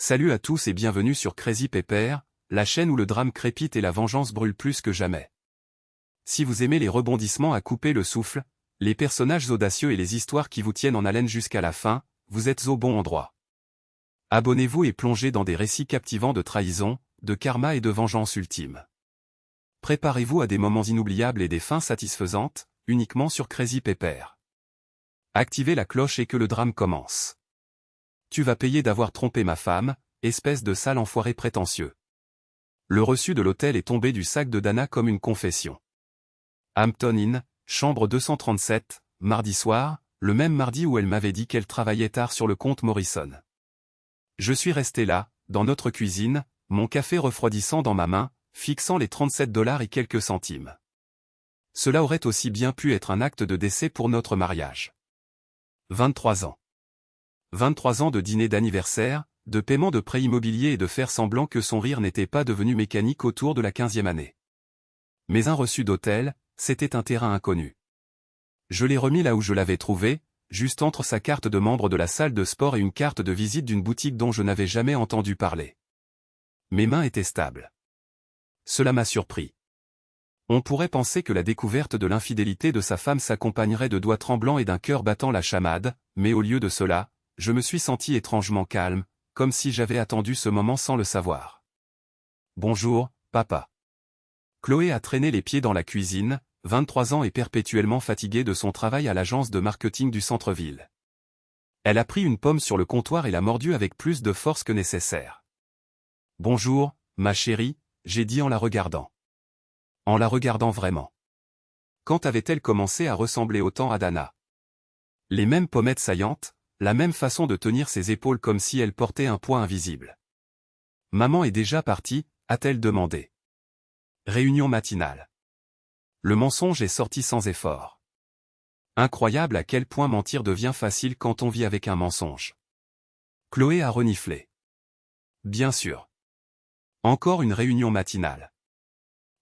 Salut à tous et bienvenue sur Crazy Pepper, la chaîne où le drame crépite et la vengeance brûle plus que jamais. Si vous aimez les rebondissements à couper le souffle, les personnages audacieux et les histoires qui vous tiennent en haleine jusqu'à la fin, vous êtes au bon endroit. Abonnez-vous et plongez dans des récits captivants de trahison, de karma et de vengeance ultime. Préparez-vous à des moments inoubliables et des fins satisfaisantes, uniquement sur Crazy Pepper. Activez la cloche et que le drame commence. Tu vas payer d'avoir trompé ma femme, espèce de sale enfoiré prétentieux. Le reçu de l'hôtel est tombé du sac de Dana comme une confession. Hampton Inn, chambre 237, mardi soir, le même mardi où elle m'avait dit qu'elle travaillait tard sur le compte Morrison. Je suis resté là, dans notre cuisine, mon café refroidissant dans ma main, fixant les 37 $ et quelques centimes. Cela aurait aussi bien pu être un acte de décès pour notre mariage. 23 ans. 23 ans de dîner d'anniversaire, de paiement de prêt immobilier et de faire semblant que son rire n'était pas devenu mécanique autour de la 15e année. Mais un reçu d'hôtel, c'était un terrain inconnu. Je l'ai remis là où je l'avais trouvé, juste entre sa carte de membre de la salle de sport et une carte de visite d'une boutique dont je n'avais jamais entendu parler. Mes mains étaient stables. Cela m'a surpris. On pourrait penser que la découverte de l'infidélité de sa femme s'accompagnerait de doigts tremblants et d'un cœur battant la chamade, mais au lieu de cela, je me suis senti étrangement calme, comme si j'avais attendu ce moment sans le savoir. Bonjour, papa. Chloé a traîné les pieds dans la cuisine, 23 ans et perpétuellement fatiguée de son travail à l'agence de marketing du centre-ville. Elle a pris une pomme sur le comptoir et l'a mordue avec plus de force que nécessaire. Bonjour, ma chérie, j'ai dit en la regardant. En la regardant vraiment. Quand avait-elle commencé à ressembler autant à Dana? Les mêmes pommettes saillantes, la même façon de tenir ses épaules comme si elle portait un poids invisible. Maman est déjà partie, a-t-elle demandé. Réunion matinale. Le mensonge est sorti sans effort. Incroyable à quel point mentir devient facile quand on vit avec un mensonge. Chloé a reniflé. Bien sûr. Encore une réunion matinale.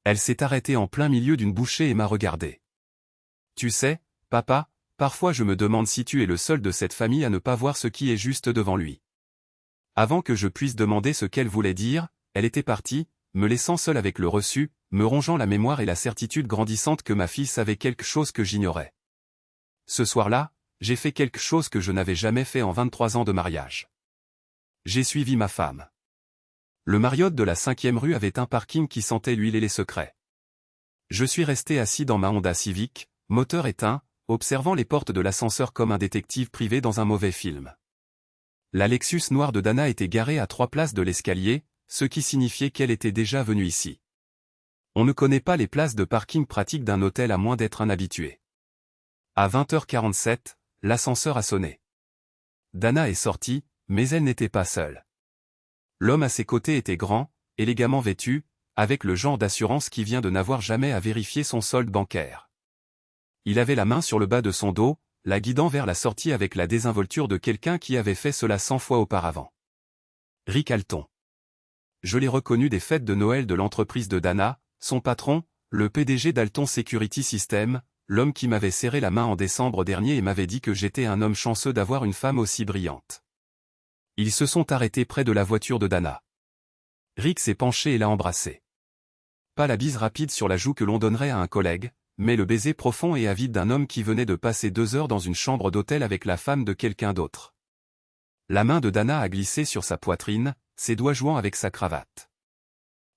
Elle s'est arrêtée en plein milieu d'une bouchée et m'a regardé. Tu sais, papa, parfois je me demande si tu es le seul de cette famille à ne pas voir ce qui est juste devant lui. Avant que je puisse demander ce qu'elle voulait dire, elle était partie, me laissant seul avec le reçu, me rongeant la mémoire et la certitude grandissante que ma fille savait quelque chose que j'ignorais. Ce soir-là, j'ai fait quelque chose que je n'avais jamais fait en 23 ans de mariage. J'ai suivi ma femme. Le Marriott de la 5e rue avait un parking qui sentait l'huile et les secrets. Je suis resté assis dans ma Honda Civic, moteur éteint, observant les portes de l'ascenseur comme un détective privé dans un mauvais film. La Lexus noire de Dana était garée à 3 places de l'escalier, ce qui signifiait qu'elle était déjà venue ici. On ne connaît pas les places de parking pratiques d'un hôtel à moins d'être un habitué. À 20h47, l'ascenseur a sonné. Dana est sortie, mais elle n'était pas seule. L'homme à ses côtés était grand, élégamment vêtu, avec le genre d'assurance qui vient de n'avoir jamais à vérifier son solde bancaire. Il avait la main sur le bas de son dos, la guidant vers la sortie avec la désinvolture de quelqu'un qui avait fait cela 100 fois auparavant. Rick Alton. Je l'ai reconnu des fêtes de Noël de l'entreprise de Dana, son patron, le PDG d'Alton Security System, l'homme qui m'avait serré la main en décembre dernier et m'avait dit que j'étais un homme chanceux d'avoir une femme aussi brillante. Ils se sont arrêtés près de la voiture de Dana. Rick s'est penché et l'a embrassé. Pas la bise rapide sur la joue que l'on donnerait à un collègue, mais le baiser profond et avide d'un homme qui venait de passer 2 heures dans une chambre d'hôtel avec la femme de quelqu'un d'autre. La main de Dana a glissé sur sa poitrine, ses doigts jouant avec sa cravate.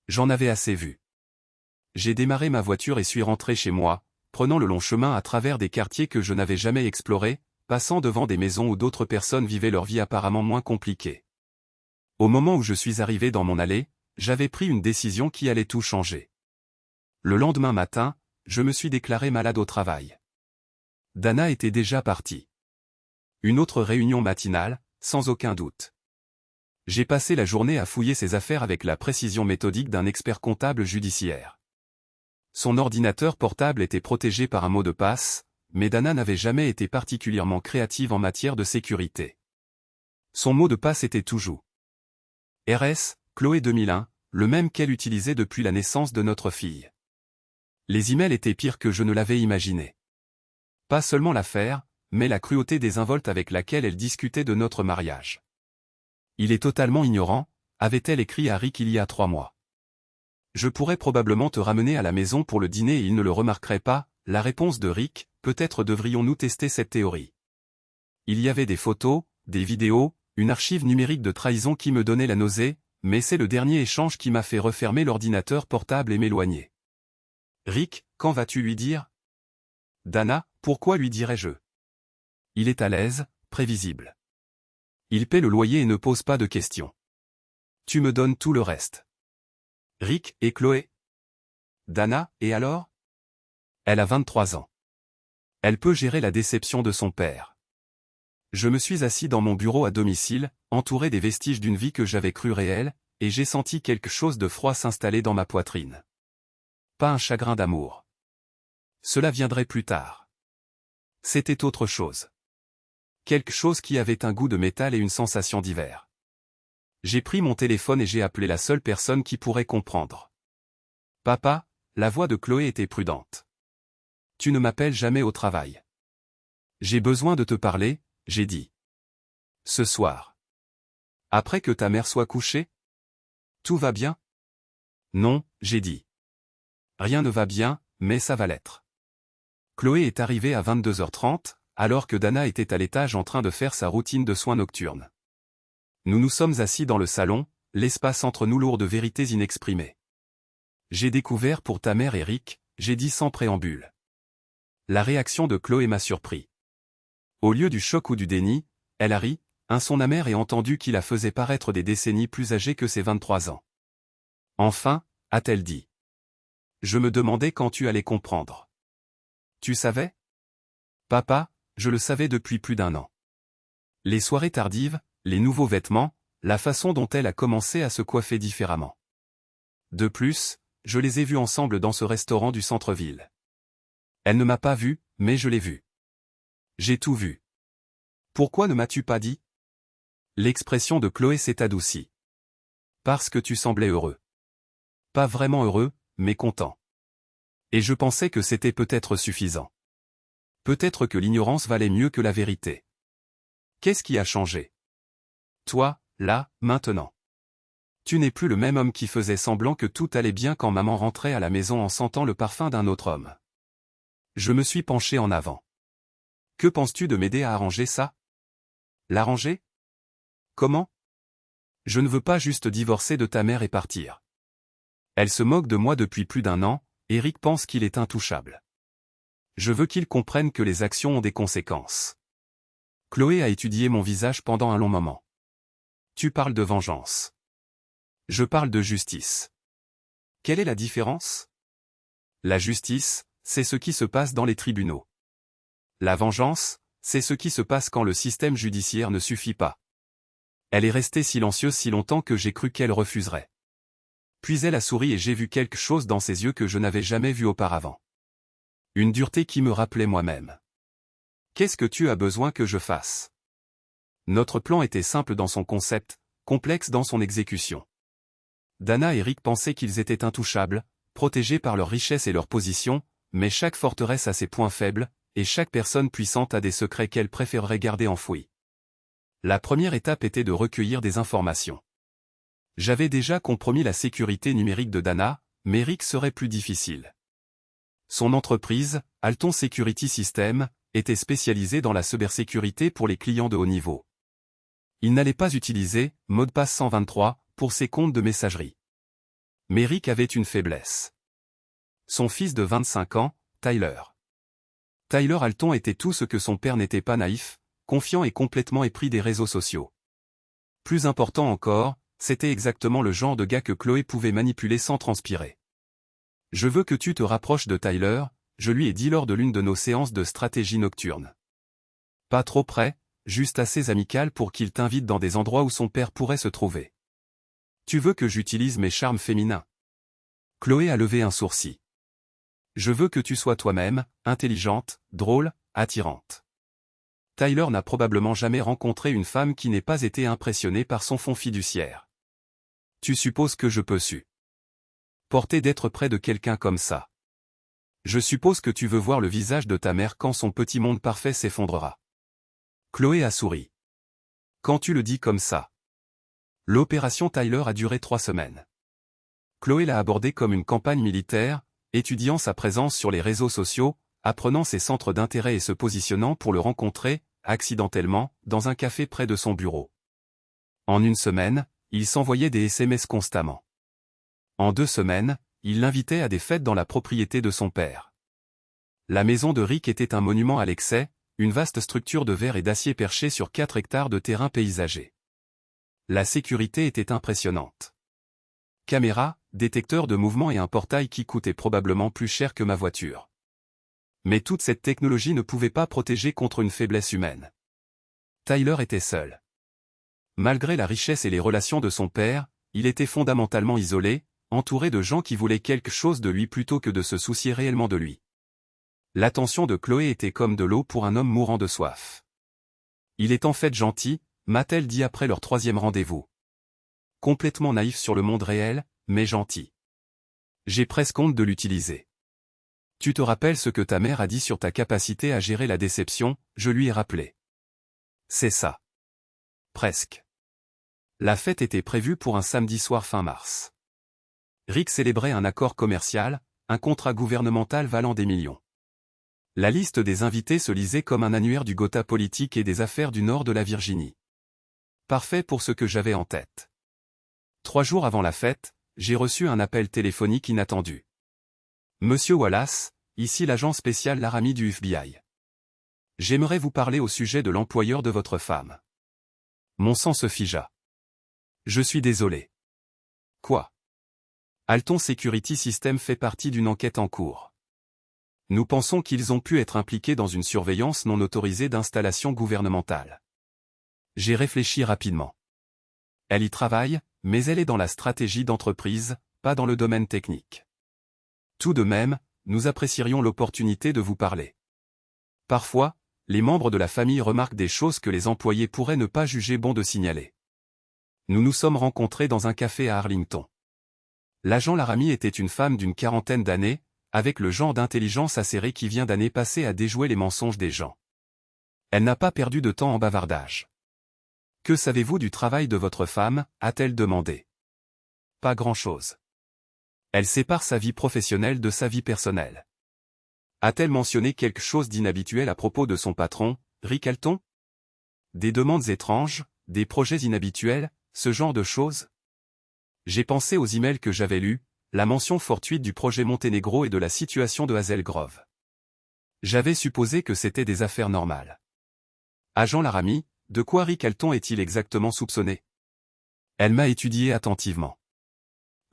J'en avais assez vu. J'ai démarré ma voiture et suis rentré chez moi, prenant le long chemin à travers des quartiers que je n'avais jamais explorés, passant devant des maisons où d'autres personnes vivaient leur vie apparemment moins compliquée. Au moment où je suis arrivé dans mon allée, j'avais pris une décision qui allait tout changer. Le lendemain matin, je me suis déclaré malade au travail. Dana était déjà partie. Une autre réunion matinale, sans aucun doute. J'ai passé la journée à fouiller ses affaires avec la précision méthodique d'un expert comptable judiciaire. Son ordinateur portable était protégé par un mot de passe, mais Dana n'avait jamais été particulièrement créative en matière de sécurité. Son mot de passe était toujours RS, Chloé 2001, le même qu'elle utilisait depuis la naissance de notre fille. Les emails étaient pires que je ne l'avais imaginé. Pas seulement l'affaire, mais la cruauté désinvolte avec laquelle elle discutait de notre mariage. Il est totalement ignorant, avait-elle écrit à Rick il y a 3 mois. Je pourrais probablement te ramener à la maison pour le dîner et il ne le remarquerait pas, la réponse de Rick, peut-être devrions-nous tester cette théorie. Il y avait des photos, des vidéos, une archive numérique de trahison qui me donnait la nausée, mais c'est le dernier échange qui m'a fait refermer l'ordinateur portable et m'éloigner. Rick, quand vas-tu lui dire? Dana, pourquoi lui dirais-je? Il est à l'aise, prévisible. Il paie le loyer et ne pose pas de questions. Tu me donnes tout le reste. Rick et Chloé? Dana, et alors? Elle a 23 ans. Elle peut gérer la déception de son père. Je me suis assis dans mon bureau à domicile, entouré des vestiges d'une vie que j'avais crue réelle, et j'ai senti quelque chose de froid s'installer dans ma poitrine. Pas un chagrin d'amour. Cela viendrait plus tard. C'était autre chose. Quelque chose qui avait un goût de métal et une sensation d'hiver. J'ai pris mon téléphone et j'ai appelé la seule personne qui pourrait comprendre. Papa, la voix de Chloé était prudente. Tu ne m'appelles jamais au travail. J'ai besoin de te parler, j'ai dit. Ce soir. Après que ta mère soit couchée? Tout va bien? Non, j'ai dit. Rien ne va bien, mais ça va l'être. Chloé est arrivée à 22h30, alors que Dana était à l'étage en train de faire sa routine de soins nocturnes. Nous nous sommes assis dans le salon, l'espace entre nous lourd de vérités inexprimées. J'ai découvert pour ta mère et Rick, j'ai dit sans préambule. La réaction de Chloé m'a surpris. Au lieu du choc ou du déni, elle a ri, un son amer et entendu qui la faisait paraître des décennies plus âgée que ses 23 ans. Enfin, a-t-elle dit. Je me demandais quand tu allais comprendre. Tu savais? Papa, je le savais depuis plus d'1 an. Les soirées tardives, les nouveaux vêtements, la façon dont elle a commencé à se coiffer différemment. De plus, je les ai vus ensemble dans ce restaurant du centre-ville. Elle ne m'a pas vu, mais je l'ai vu. J'ai tout vu. Pourquoi ne m'as-tu pas dit? L'expression de Chloé s'est adoucie. Parce que tu semblais heureux. Pas vraiment heureux, mais content. Et je pensais que c'était peut-être suffisant. Peut-être que l'ignorance valait mieux que la vérité. Qu'est-ce qui a changé? Toi, là, maintenant. Tu n'es plus le même homme qui faisait semblant que tout allait bien quand maman rentrait à la maison en sentant le parfum d'un autre homme. Je me suis penché en avant. Que penses-tu de m'aider à arranger ça? L'arranger? Comment? Je ne veux pas juste divorcer de ta mère et partir. Elle se moque de moi depuis plus d'1 an, et Rick pense qu'il est intouchable. Je veux qu'il comprenne que les actions ont des conséquences. Chloé a étudié mon visage pendant un long moment. Tu parles de vengeance. Je parle de justice. Quelle est la différence? La justice, c'est ce qui se passe dans les tribunaux. La vengeance, c'est ce qui se passe quand le système judiciaire ne suffit pas. Elle est restée silencieuse si longtemps que j'ai cru qu'elle refuserait. Puis elle a souri et j'ai vu quelque chose dans ses yeux que je n'avais jamais vu auparavant. Une dureté qui me rappelait moi-même. Qu'est-ce que tu as besoin que je fasse? Notre plan était simple dans son concept, complexe dans son exécution. Dana et Rick pensaient qu'ils étaient intouchables, protégés par leur richesse et leur position, mais chaque forteresse a ses points faibles, et chaque personne puissante a des secrets qu'elle préférerait garder enfouis. La première étape était de recueillir des informations. J'avais déjà compromis la sécurité numérique de Dana, mais Rick serait plus difficile. Son entreprise, Alton Security System, était spécialisée dans la cybersécurité pour les clients de haut niveau. Il n'allait pas utiliser mot de passe 123 pour ses comptes de messagerie. Mais Rick avait une faiblesse. Son fils de 25 ans, Tyler. Tyler Alton était tout ce que son père n'était pas naïf, confiant et complètement épris des réseaux sociaux. Plus important encore, c'était exactement le genre de gars que Chloé pouvait manipuler sans transpirer. Je veux que tu te rapproches de Tyler, je lui ai dit lors de l'une de nos séances de stratégie nocturne. Pas trop près, juste assez amical pour qu'il t'invite dans des endroits où son père pourrait se trouver. Tu veux que j'utilise mes charmes féminins? Chloé a levé un sourcil. Je veux que tu sois toi-même, intelligente, drôle, attirante. Tyler n'a probablement jamais rencontré une femme qui n'ait pas été impressionnée par son fond fiduciaire. Tu supposes que je peux supporter d'être près de quelqu'un comme ça. Je suppose que tu veux voir le visage de ta mère quand son petit monde parfait s'effondrera. Chloé a souri. Quand tu le dis comme ça. L'opération Tyler a duré 3 semaines. Chloé l'a abordée comme une campagne militaire, étudiant sa présence sur les réseaux sociaux, apprenant ses centres d'intérêt et se positionnant pour le rencontrer, accidentellement, dans un café près de son bureau. En une semaine, il s'envoyait des SMS constamment. En 2 semaines, il l'invitait à des fêtes dans la propriété de son père. La maison de Rick était un monument à l'excès, une vaste structure de verre et d'acier perchée sur 4 hectares de terrain paysager. La sécurité était impressionnante. Caméra, détecteur de mouvement et un portail qui coûtait probablement plus cher que ma voiture. Mais toute cette technologie ne pouvait pas protéger contre une faiblesse humaine. Tyler était seul. Malgré la richesse et les relations de son père, il était fondamentalement isolé, entouré de gens qui voulaient quelque chose de lui plutôt que de se soucier réellement de lui. L'attention de Chloé était comme de l'eau pour un homme mourant de soif. Il est en fait gentil, m'a-t-elle dit après leur 3e rendez-vous. Complètement naïf sur le monde réel, mais gentil. J'ai presque honte de l'utiliser. Tu te rappelles ce que ta mère a dit sur ta capacité à gérer la déception, je lui ai rappelé. C'est ça. Presque. La fête était prévue pour un samedi soir fin mars. Rick célébrait un accord commercial, un contrat gouvernemental valant des millions. La liste des invités se lisait comme un annuaire du Gotha politique et des affaires du nord de la Virginie. Parfait pour ce que j'avais en tête. 3 jours avant la fête, j'ai reçu un appel téléphonique inattendu. Monsieur Wallace, ici l'agent spécial Laramie du FBI. J'aimerais vous parler au sujet de l'employeur de votre femme. Mon sang se figea. Je suis désolé. Quoi? Alton Security System fait partie d'une enquête en cours. Nous pensons qu'ils ont pu être impliqués dans une surveillance non autorisée d'installations gouvernementales. J'ai réfléchi rapidement. Elle y travaille, mais elle est dans la stratégie d'entreprise, pas dans le domaine technique. Tout de même, nous apprécierions l'opportunité de vous parler. Parfois, les membres de la famille remarquent des choses que les employés pourraient ne pas juger bon de signaler. Nous nous sommes rencontrés dans un café à Arlington. L'agent Laramie était une femme d'une 40aine d'années, avec le genre d'intelligence acérée qui vient d'années passées à déjouer les mensonges des gens. Elle n'a pas perdu de temps en bavardage. « Que savez-vous du travail de votre femme » a-t-elle demandé. « Pas grand-chose. » Elle sépare sa vie professionnelle de sa vie personnelle. A-t-elle mentionné quelque chose d'inhabituel à propos de son patron, Rick Alton? Des demandes étranges, des projets inhabituels, ce genre de choses? J'ai pensé aux emails que j'avais lus, la mention fortuite du projet Monténégro et de la situation de Hazel Grove. J'avais supposé que c'était des affaires normales. Agent Laramie, de quoi Rick Alton est-il exactement soupçonné? Elle m'a étudié attentivement.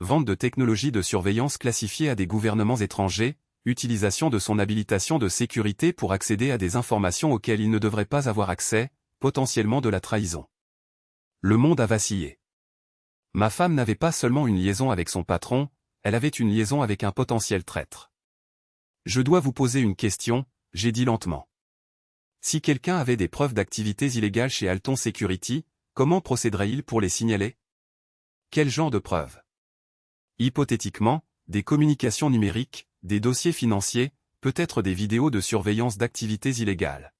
Vente de technologies de surveillance classifiées à des gouvernements étrangers, utilisation de son habilitation de sécurité pour accéder à des informations auxquelles il ne devrait pas avoir accès, potentiellement de la trahison. Le monde a vacillé. Ma femme n'avait pas seulement une liaison avec son patron, elle avait une liaison avec un potentiel traître. Je dois vous poser une question, j'ai dit lentement. Si quelqu'un avait des preuves d'activités illégales chez Alton Security, comment procéderait-il pour les signaler? Quel genre de preuves? Hypothétiquement, des communications numériques, des dossiers financiers, peut-être des vidéos de surveillance d'activités illégales.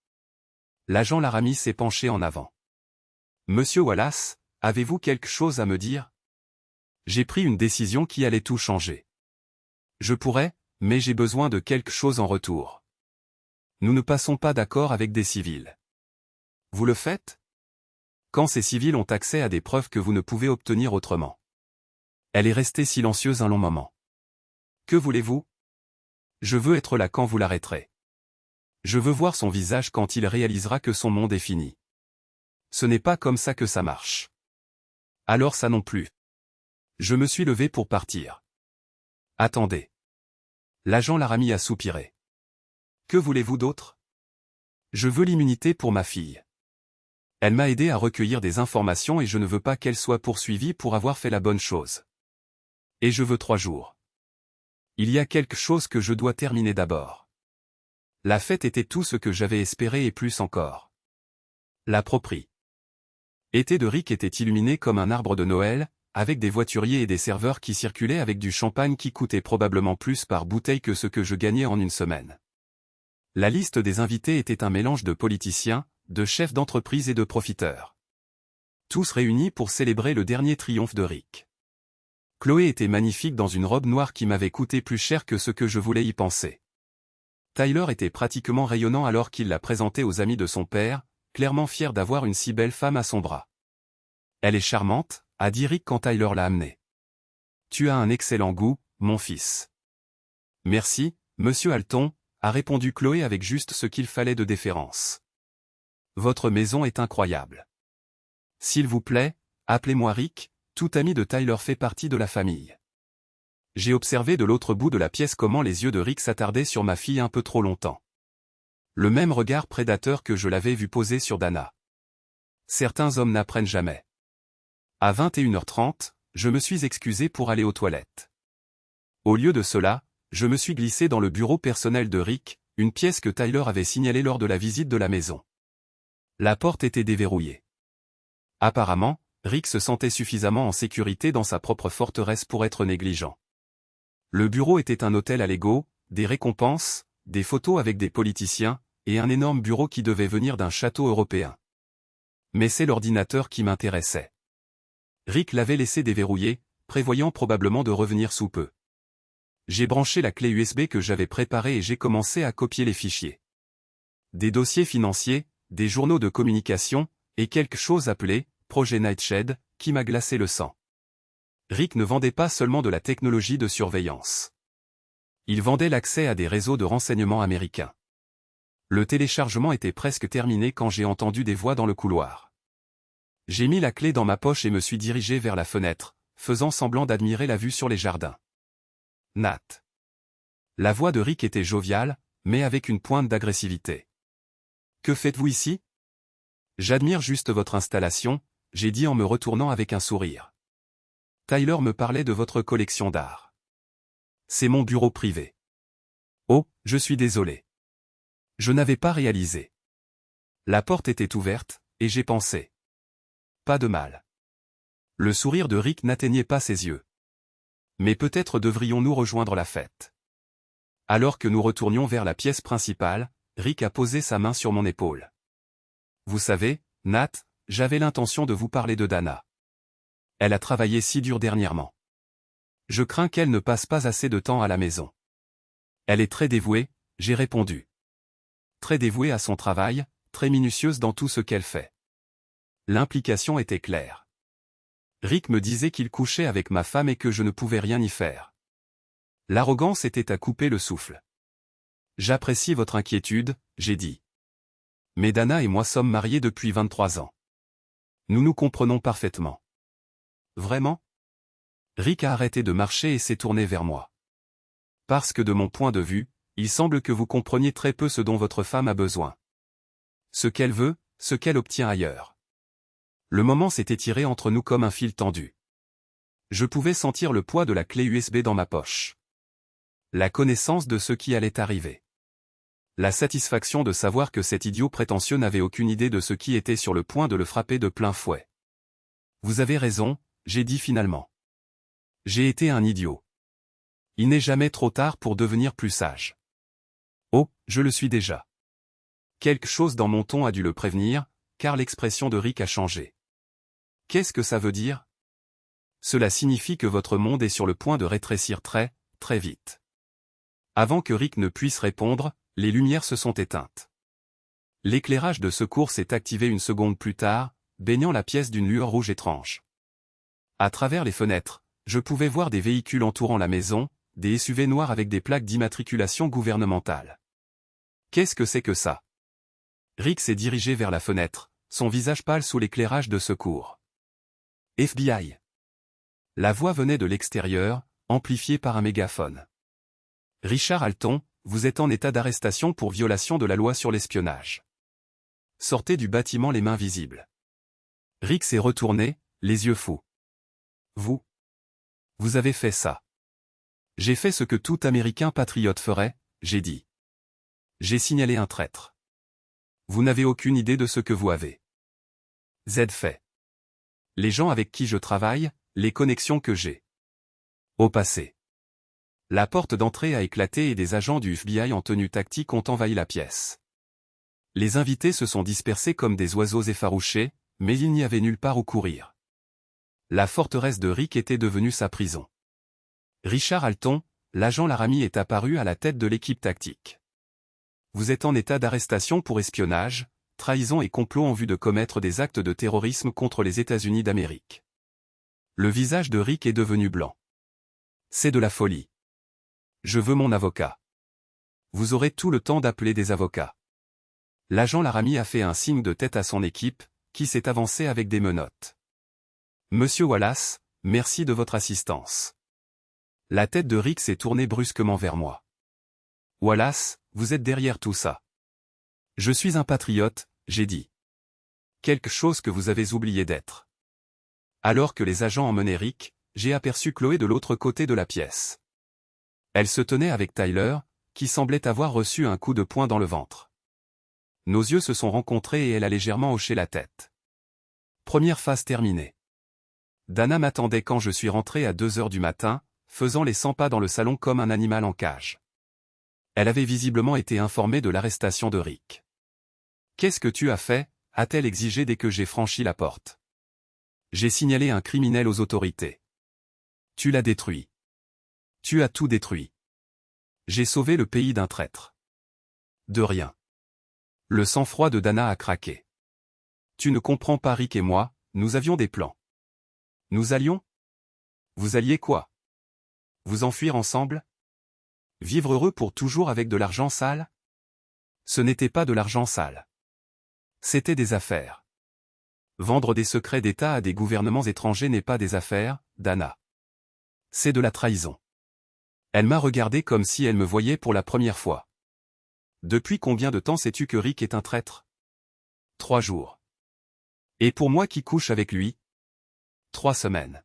L'agent Laramie s'est penché en avant. Monsieur Wallace, avez-vous quelque chose à me dire? J'ai pris une décision qui allait tout changer. Je pourrais, mais j'ai besoin de quelque chose en retour. Nous ne passons pas d'accord avec des civils. Vous le faites? Quand ces civils ont accès à des preuves que vous ne pouvez obtenir autrement. Elle est restée silencieuse un long moment. Que voulez-vous? Je veux être là quand vous l'arrêterez. Je veux voir son visage quand il réalisera que son monde est fini. Ce n'est pas comme ça que ça marche. Alors ça non plus. Je me suis levé pour partir. Attendez. L'agent Laramie a soupiré. Que voulez-vous d'autre? Je veux l'immunité pour ma fille. Elle m'a aidé à recueillir des informations et je ne veux pas qu'elle soit poursuivie pour avoir fait la bonne chose. Et je veux 3 jours. Il y a quelque chose que je dois terminer d'abord. La fête était tout ce que j'avais espéré et plus encore. La propriété de Rick était illuminée comme un arbre de Noël, avec des voituriers et des serveurs qui circulaient avec du champagne qui coûtait probablement plus par bouteille que ce que je gagnais en une semaine. La liste des invités était un mélange de politiciens, de chefs d'entreprise et de profiteurs. Tous réunis pour célébrer le dernier triomphe de Rick. Chloé était magnifique dans une robe noire qui m'avait coûté plus cher que ce que je voulais y penser. Tyler était pratiquement rayonnant alors qu'il la présentait aux amis de son père, clairement fier d'avoir une si belle femme à son bras. Elle est charmante, a dit Rick quand Tyler l'a amenée. Tu as un excellent goût, mon fils. Merci, monsieur Alton, a répondu Chloé avec juste ce qu'il fallait de déférence. Votre maison est incroyable. S'il vous plaît, appelez-moi Rick, tout ami de Tyler fait partie de la famille. J'ai observé de l'autre bout de la pièce comment les yeux de Rick s'attardaient sur ma fille un peu trop longtemps. Le même regard prédateur que je l'avais vu poser sur Dana. Certains hommes n'apprennent jamais. À 21h30, je me suis excusé pour aller aux toilettes. Au lieu de cela, je me suis glissé dans le bureau personnel de Rick, une pièce que Tyler avait signalée lors de la visite de la maison. La porte était déverrouillée. Apparemment, Rick se sentait suffisamment en sécurité dans sa propre forteresse pour être négligent. Le bureau était un hôtel à Lego, des récompenses, des photos avec des politiciens, et un énorme bureau qui devait venir d'un château européen. Mais c'est l'ordinateur qui m'intéressait. Rick l'avait laissé déverrouillé, prévoyant probablement de revenir sous peu. J'ai branché la clé USB que j'avais préparée et j'ai commencé à copier les fichiers. Des dossiers financiers, des journaux de communication, et quelque chose appelé « Projet Nightshade » qui m'a glacé le sang. Rick ne vendait pas seulement de la technologie de surveillance. Il vendait l'accès à des réseaux de renseignement américains. Le téléchargement était presque terminé quand j'ai entendu des voix dans le couloir. J'ai mis la clé dans ma poche et me suis dirigé vers la fenêtre, faisant semblant d'admirer la vue sur les jardins. Nat. La voix de Rick était joviale, mais avec une pointe d'agressivité. Que faites-vous ici ? J'admire juste votre installation, j'ai dit en me retournant avec un sourire. Tyler me parlait de votre collection d'art. C'est mon bureau privé. Oh, je suis désolé. Je n'avais pas réalisé. La porte était ouverte, et j'ai pensé. Pas de mal. Le sourire de Rick n'atteignait pas ses yeux. Mais peut-être devrions-nous rejoindre la fête. Alors que nous retournions vers la pièce principale, Rick a posé sa main sur mon épaule. Vous savez, Nat, j'avais l'intention de vous parler de Dana. Elle a travaillé si dur dernièrement. Je crains qu'elle ne passe pas assez de temps à la maison. Elle est très dévouée, j'ai répondu. Très dévouée à son travail, très minutieuse dans tout ce qu'elle fait. L'implication était claire. Rick me disait qu'il couchait avec ma femme et que je ne pouvais rien y faire. L'arrogance était à couper le souffle. J'apprécie votre inquiétude, j'ai dit. Mais Dana et moi sommes mariés depuis 23 ans. Nous nous comprenons parfaitement. Vraiment ? Rick a arrêté de marcher et s'est tourné vers moi. Parce que de mon point de vue, il semble que vous compreniez très peu ce dont votre femme a besoin. Ce qu'elle veut, ce qu'elle obtient ailleurs. Le moment s'est étiré entre nous comme un fil tendu. Je pouvais sentir le poids de la clé USB dans ma poche. La connaissance de ce qui allait arriver. La satisfaction de savoir que cet idiot prétentieux n'avait aucune idée de ce qui était sur le point de le frapper de plein fouet. Vous avez raison, j'ai dit finalement. J'ai été un idiot. Il n'est jamais trop tard pour devenir plus sage. Oh, je le suis déjà. Quelque chose dans mon ton a dû le prévenir, car l'expression de Rick a changé. Qu'est-ce que ça veut dire ? Cela signifie que votre monde est sur le point de rétrécir très, très vite. Avant que Rick ne puisse répondre, les lumières se sont éteintes. L'éclairage de secours s'est activé une seconde plus tard, baignant la pièce d'une lueur rouge étrange. À travers les fenêtres, je pouvais voir des véhicules entourant la maison, des SUV noirs avec des plaques d'immatriculation gouvernementale. Qu'est-ce que c'est que ça ? Rick s'est dirigé vers la fenêtre, son visage pâle sous l'éclairage de secours. FBI. La voix venait de l'extérieur, amplifiée par un mégaphone. Richard Alton, vous êtes en état d'arrestation pour violation de la loi sur l'espionnage. Sortez du bâtiment les mains visibles. Rick s'est retourné, les yeux fous. Vous avez fait ça. J'ai fait ce que tout Américain patriote ferait, j'ai dit. J'ai signalé un traître. Vous n'avez aucune idée de ce que vous avez. Fait. Les gens avec qui je travaille, les connexions que j'ai. Au passé. La porte d'entrée a éclaté et des agents du FBI en tenue tactique ont envahi la pièce. Les invités se sont dispersés comme des oiseaux effarouchés, mais il n'y avait nulle part où courir. La forteresse de Rick était devenue sa prison. Richard Alton, l'agent Laramie est apparu à la tête de l'équipe tactique. Vous êtes en état d'arrestation pour espionnage, trahison et complot en vue de commettre des actes de terrorisme contre les États-Unis d'Amérique. Le visage de Rick est devenu blanc. C'est de la folie. Je veux mon avocat. Vous aurez tout le temps d'appeler des avocats. L'agent Laramie a fait un signe de tête à son équipe, qui s'est avancée avec des menottes. Monsieur Wallace, merci de votre assistance. La tête de Rick s'est tournée brusquement vers moi. Wallace, vous êtes derrière tout ça. Je suis un patriote, j'ai dit. Quelque chose que vous avez oublié d'être. Alors que les agents emmenaient Rick, j'ai aperçu Chloé de l'autre côté de la pièce. Elle se tenait avec Tyler, qui semblait avoir reçu un coup de poing dans le ventre. Nos yeux se sont rencontrés et elle a légèrement hoché la tête. Première phase terminée. Dana m'attendait quand je suis rentré à 2 heures du matin, faisant les 100 pas dans le salon comme un animal en cage. Elle avait visiblement été informée de l'arrestation de Rick. « Qu'est-ce que tu as fait ?» a-t-elle exigé dès que j'ai franchi la porte. J'ai signalé un criminel aux autorités. Tu l'as détruit. Tu as tout détruit. J'ai sauvé le pays d'un traître. De rien. Le sang-froid de Dana a craqué. Tu ne comprends pas, Rick et moi, nous avions des plans. Nous allions? Vous alliez quoi? Vous enfuir ensemble? Vivre heureux pour toujours avec de l'argent sale? Ce n'était pas de l'argent sale. C'était des affaires. Vendre des secrets d'État à des gouvernements étrangers n'est pas des affaires, Dana. C'est de la trahison. Elle m'a regardé comme si elle me voyait pour la première fois. Depuis combien de temps sais-tu que Rick est un traître? 3 jours. Et pour moi qui couche avec lui? 3 semaines.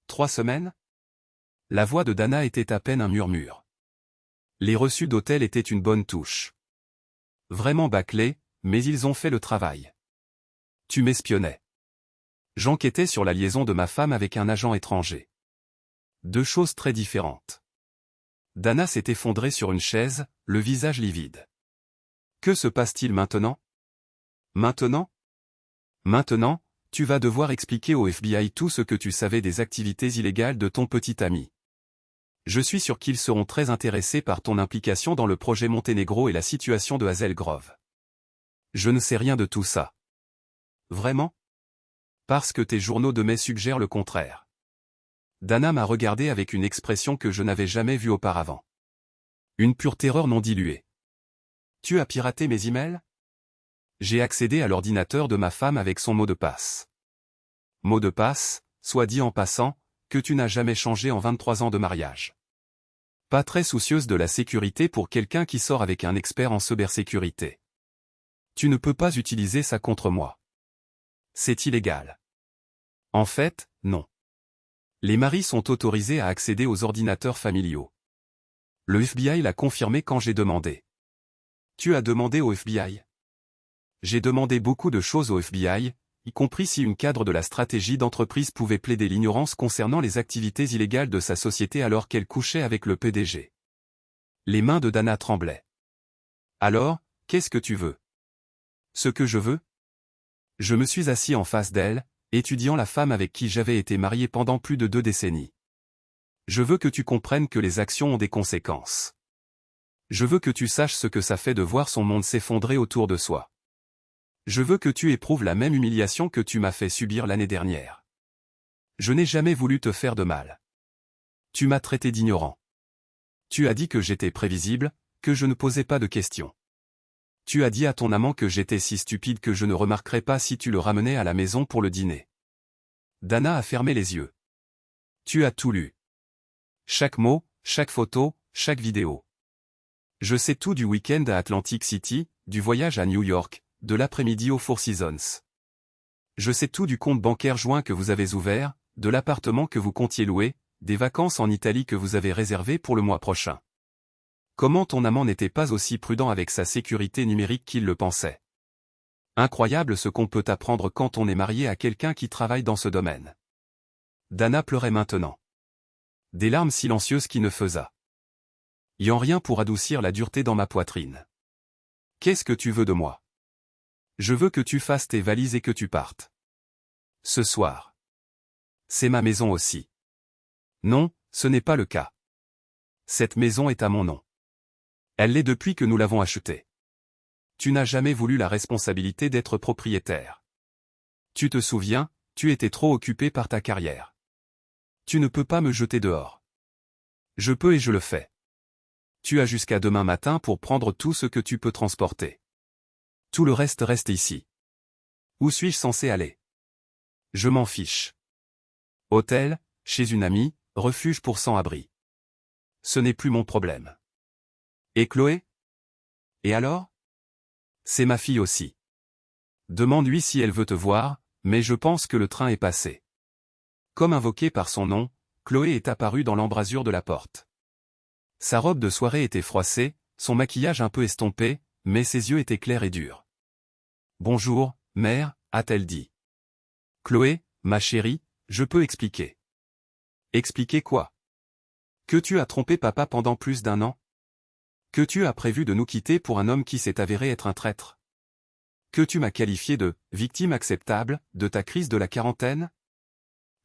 3 semaines? La voix de Dana était à peine un murmure. Les reçus d'hôtel étaient une bonne touche. Vraiment bâclés, mais ils ont fait le travail. Tu m'espionnais. J'enquêtais sur la liaison de ma femme avec un agent étranger. 2 choses très différentes. Dana s'est effondrée sur une chaise, le visage livide. Que se passe-t-il maintenant? Maintenant? Maintenant, tu vas devoir expliquer au FBI tout ce que tu savais des activités illégales de ton petit ami. Je suis sûr qu'ils seront très intéressés par ton implication dans le projet Monténégro et la situation de Hazel Grove. Je ne sais rien de tout ça. Vraiment? Parce que tes journaux de mai suggèrent le contraire. Dana m'a regardé avec une expression que je n'avais jamais vue auparavant. Une pure terreur non diluée. Tu as piraté mes emails? J'ai accédé à l'ordinateur de ma femme avec son mot de passe. Mot de passe, soit dit en passant, que tu n'as jamais changé en 23 ans de mariage. Pas très soucieuse de la sécurité pour quelqu'un qui sort avec un expert en cybersécurité. Tu ne peux pas utiliser ça contre moi. C'est illégal. En fait, non. Les maris sont autorisés à accéder aux ordinateurs familiaux. Le FBI l'a confirmé quand j'ai demandé. Tu as demandé au FBI? J'ai demandé beaucoup de choses au FBI, y compris si une cadre de la stratégie d'entreprise pouvait plaider l'ignorance concernant les activités illégales de sa société alors qu'elle couchait avec le PDG. Les mains de Dana tremblaient. Alors, qu'est-ce que tu veux? Ce que je veux? Je me suis assis en face d'elle, étudiant la femme avec qui j'avais été marié pendant plus de 2 décennies. Je veux que tu comprennes que les actions ont des conséquences. Je veux que tu saches ce que ça fait de voir son monde s'effondrer autour de soi. Je veux que tu éprouves la même humiliation que tu m'as fait subir l'année dernière. Je n'ai jamais voulu te faire de mal. Tu m'as traité d'ignorant. Tu as dit que j'étais prévisible, que je ne posais pas de questions. Tu as dit à ton amant que j'étais si stupide que je ne remarquerais pas si tu le ramenais à la maison pour le dîner. Dana a fermé les yeux. Tu as tout lu. Chaque mot, chaque photo, chaque vidéo. Je sais tout du week-end à Atlantic City, du voyage à New York, de l'après-midi au Four Seasons. Je sais tout du compte bancaire joint que vous avez ouvert, de l'appartement que vous comptiez louer, des vacances en Italie que vous avez réservées pour le mois prochain. Comment ton amant n'était pas aussi prudent avec sa sécurité numérique qu'il le pensait. Incroyable ce qu'on peut apprendre quand on est marié à quelqu'un qui travaille dans ce domaine. Dana pleurait maintenant. Des larmes silencieuses qui ne faisaient rien pour adoucir la dureté dans ma poitrine. Qu'est-ce que tu veux de moi? Je veux que tu fasses tes valises et que tu partes. Ce soir. C'est ma maison aussi. Non, ce n'est pas le cas. Cette maison est à mon nom. Elle l'est depuis que nous l'avons achetée. Tu n'as jamais voulu la responsabilité d'être propriétaire. Tu te souviens, tu étais trop occupé par ta carrière. Tu ne peux pas me jeter dehors. Je peux et je le fais. Tu as jusqu'à demain matin pour prendre tout ce que tu peux transporter. Tout le reste reste ici. Où suis-je censé aller? Je m'en fiche. Hôtel, chez une amie, refuge pour sans-abri. Ce n'est plus mon problème. Et Chloé? Et alors? C'est ma fille aussi. Demande-lui si elle veut te voir, mais je pense que le train est passé. Comme invoquée par son nom, Chloé est apparue dans l'embrasure de la porte. Sa robe de soirée était froissée, son maquillage un peu estompé, mais ses yeux étaient clairs et durs. « Bonjour, mère », a-t-elle dit. « Chloé, ma chérie, je peux expliquer. » Expliquer quoi? Que tu as trompé papa pendant plus d'1 an? Que tu as prévu de nous quitter pour un homme qui s'est avéré être un traître? Que tu m'as qualifié de « victime acceptable » de ta crise de la quarantaine?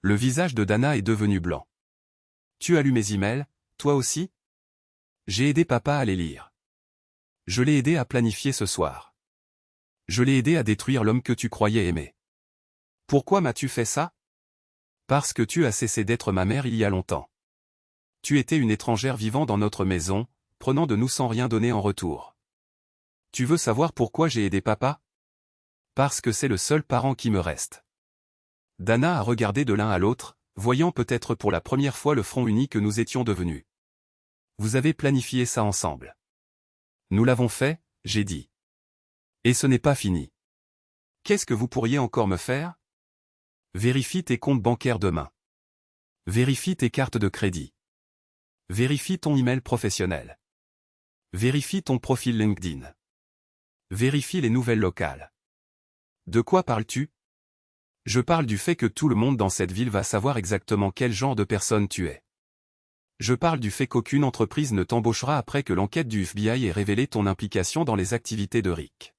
Le visage de Dana est devenu blanc. Tu as lu mes emails, toi aussi? J'ai aidé papa à les lire. Je l'ai aidé à planifier ce soir. Je l'ai aidé à détruire l'homme que tu croyais aimer. Pourquoi m'as-tu fait ça? Parce que tu as cessé d'être ma mère il y a longtemps. Tu étais une étrangère vivant dans notre maison, prenant de nous sans rien donner en retour. Tu veux savoir pourquoi j'ai aidé papa? Parce que c'est le seul parent qui me reste. Dana a regardé de l'un à l'autre, voyant peut-être pour la première fois le front uni que nous étions devenus. Vous avez planifié ça ensemble. Nous l'avons fait, j'ai dit. Et ce n'est pas fini. Qu'est-ce que vous pourriez encore me faire? Vérifie tes comptes bancaires demain. Vérifie tes cartes de crédit. Vérifie ton email professionnel. Vérifie ton profil LinkedIn. Vérifie les nouvelles locales. De quoi parles-tu? Je parle du fait que tout le monde dans cette ville va savoir exactement quel genre de personne tu es. Je parle du fait qu'aucune entreprise ne t'embauchera après que l'enquête du FBI ait révélé ton implication dans les activités de Rick.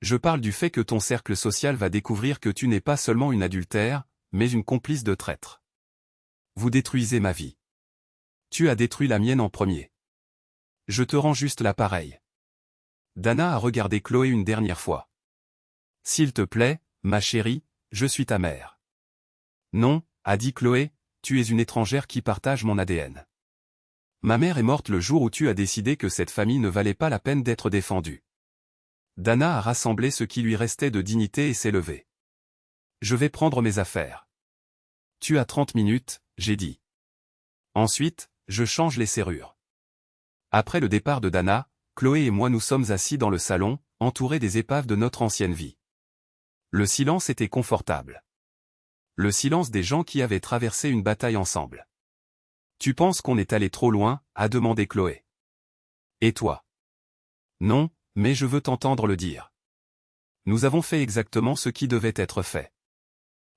Je parle du fait que ton cercle social va découvrir que tu n'es pas seulement une adultère, mais une complice de traître. Vous détruisez ma vie. Tu as détruit la mienne en premier. Je te rends juste l'appareil. Dana a regardé Chloé une dernière fois. S'il te plaît, ma chérie, je suis ta mère. Non, a dit Chloé, tu es une étrangère qui partage mon ADN. Ma mère est morte le jour où tu as décidé que cette famille ne valait pas la peine d'être défendue. Dana a rassemblé ce qui lui restait de dignité et s'est levée. Je vais prendre mes affaires. Tu as 30 minutes, j'ai dit. Ensuite, je change les serrures. Après le départ de Dana, Chloé et moi nous sommes assis dans le salon, entourés des épaves de notre ancienne vie. Le silence était confortable. Le silence des gens qui avaient traversé une bataille ensemble. Tu penses qu'on est allé trop loin, a demandé Chloé. Et toi? Non, mais je veux t'entendre le dire. Nous avons fait exactement ce qui devait être fait.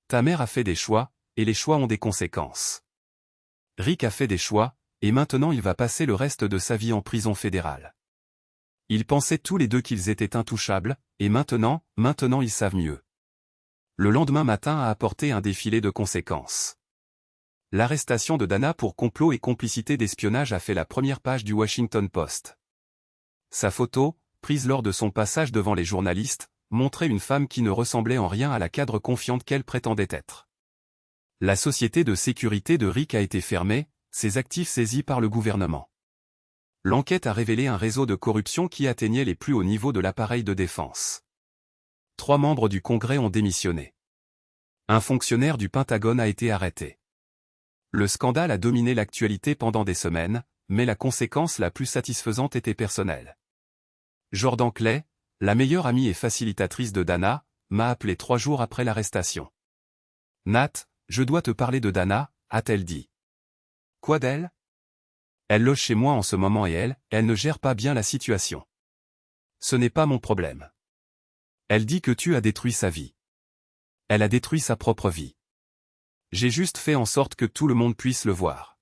Ta mère a fait des choix, et les choix ont des conséquences. Rick a fait des choix, et maintenant il va passer le reste de sa vie en prison fédérale. Ils pensaient tous les deux qu'ils étaient intouchables, et maintenant ils savent mieux. Le lendemain matin a apporté un défilé de conséquences. L'arrestation de Dana pour complot et complicité d'espionnage a fait la première page du Washington Post. Sa photo, prise lors de son passage devant les journalistes, montrait une femme qui ne ressemblait en rien à la cadre confiante qu'elle prétendait être. La société de sécurité de Rick a été fermée, ses actifs saisis par le gouvernement. L'enquête a révélé un réseau de corruption qui atteignait les plus hauts niveaux de l'appareil de défense. 3 membres du Congrès ont démissionné. Un fonctionnaire du Pentagone a été arrêté. Le scandale a dominé l'actualité pendant des semaines, mais la conséquence la plus satisfaisante était personnelle. Jordan Clay, la meilleure amie et facilitatrice de Dana, m'a appelé 3 jours après l'arrestation. « Nat, je dois te parler de Dana », a-t-elle dit. « Quoi d'elle ? Elle loge chez moi en ce moment et elle ne gère pas bien la situation. Ce n'est pas mon problème. Elle dit que tu as détruit sa vie. Elle a détruit sa propre vie. J'ai juste fait en sorte que tout le monde puisse le voir.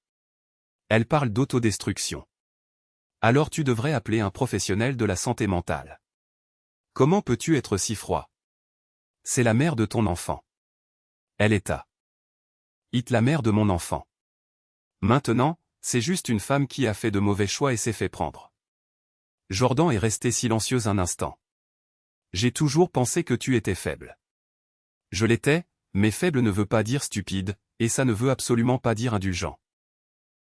Elle parle d'autodestruction. Alors tu devrais appeler un professionnel de la santé mentale. Comment peux-tu être si froid? C'est la mère de ton enfant. Elle est ta. It la mère de mon enfant. Maintenant, c'est juste une femme qui a fait de mauvais choix et s'est fait prendre. Jordan est resté silencieux un instant. J'ai toujours pensé que tu étais faible. Je l'étais, mais faible ne veut pas dire stupide, et ça ne veut absolument pas dire indulgent.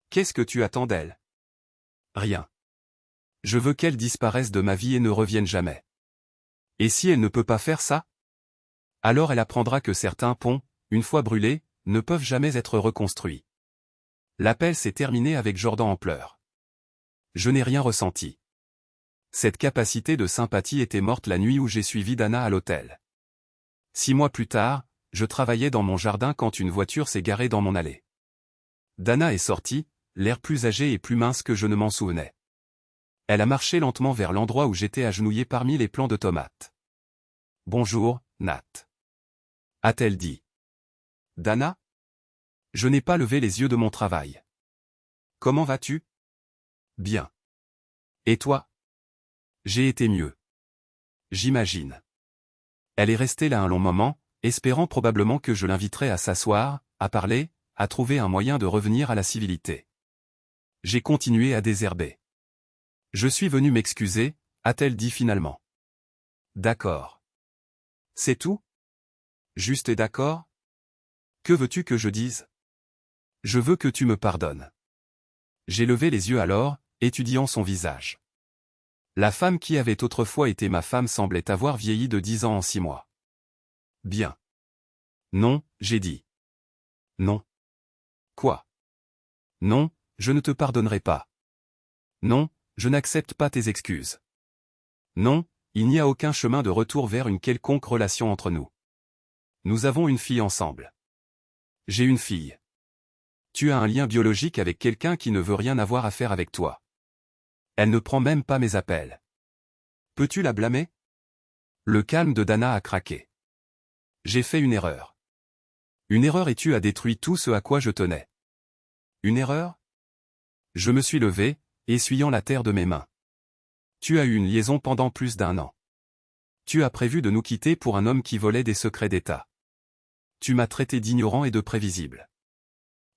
Qu'est-ce que tu attends d'elle? Rien. Je veux qu'elle disparaisse de ma vie et ne revienne jamais. Et si elle ne peut pas faire ça? Alors elle apprendra que certains ponts, une fois brûlés, ne peuvent jamais être reconstruits. L'appel s'est terminé avec Jordan en pleurs. Je n'ai rien ressenti. Cette capacité de sympathie était morte la nuit où j'ai suivi Dana à l'hôtel. 6 mois plus tard, je travaillais dans mon jardin quand une voiture s'est garée dans mon allée. Dana est sortie, l'air plus âgé et plus mince que je ne m'en souvenais. Elle a marché lentement vers l'endroit où j'étais agenouillé parmi les plants de tomates. « Bonjour, Nat. » a-t-elle dit. « Dana ?» Je n'ai pas levé les yeux de mon travail. « Comment vas-tu? » « Bien. Et toi? » « J'ai été mieux. » « J'imagine. » Elle est restée là un long moment, espérant probablement que je l'inviterais à s'asseoir, à parler, à trouver un moyen de revenir à la civilité. J'ai continué à désherber. « Je suis venu m'excuser, » a-t-elle dit finalement. « D'accord. C'est tout? Juste et d'accord? Que veux-tu que je dise? Je veux que tu me pardonnes. » J'ai levé les yeux alors, étudiant son visage. La femme qui avait autrefois été ma femme semblait avoir vieilli de 10 ans en 6 mois. Bien. Non, j'ai dit. Non. Quoi? Non, je ne te pardonnerai pas. Non, je n'accepte pas tes excuses. Non, il n'y a aucun chemin de retour vers une quelconque relation entre nous. Nous avons une fille ensemble. J'ai une fille. Tu as un lien biologique avec quelqu'un qui ne veut rien avoir à faire avec toi. Elle ne prend même pas mes appels. Peux-tu la blâmer? Le calme de Dana a craqué. J'ai fait une erreur. Une erreur et tu as détruit tout ce à quoi je tenais. Une erreur? Je me suis levé, essuyant la terre de mes mains. Tu as eu une liaison pendant plus d'1 an. Tu as prévu de nous quitter pour un homme qui volait des secrets d'État. Tu m'as traité d'ignorant et de prévisible.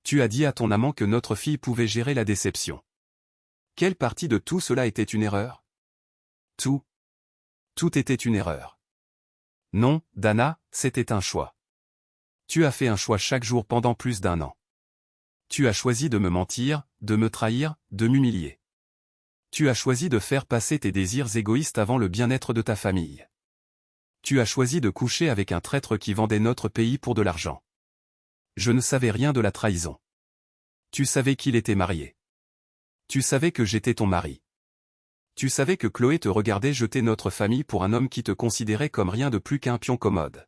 Tu as dit à ton amant que notre fille pouvait gérer la déception. Quelle partie de tout cela était une erreur? Tout. Tout était une erreur. Non, Dana, c'était un choix. Tu as fait un choix chaque jour pendant plus d'1 an. Tu as choisi de me mentir, de me trahir, de m'humilier. Tu as choisi de faire passer tes désirs égoïstes avant le bien-être de ta famille. Tu as choisi de coucher avec un traître qui vendait notre pays pour de l'argent. Je ne savais rien de la trahison. Tu savais qu'il était marié. Tu savais que j'étais ton mari. Tu savais que Chloé te regardait jeter notre famille pour un homme qui te considérait comme rien de plus qu'un pion commode.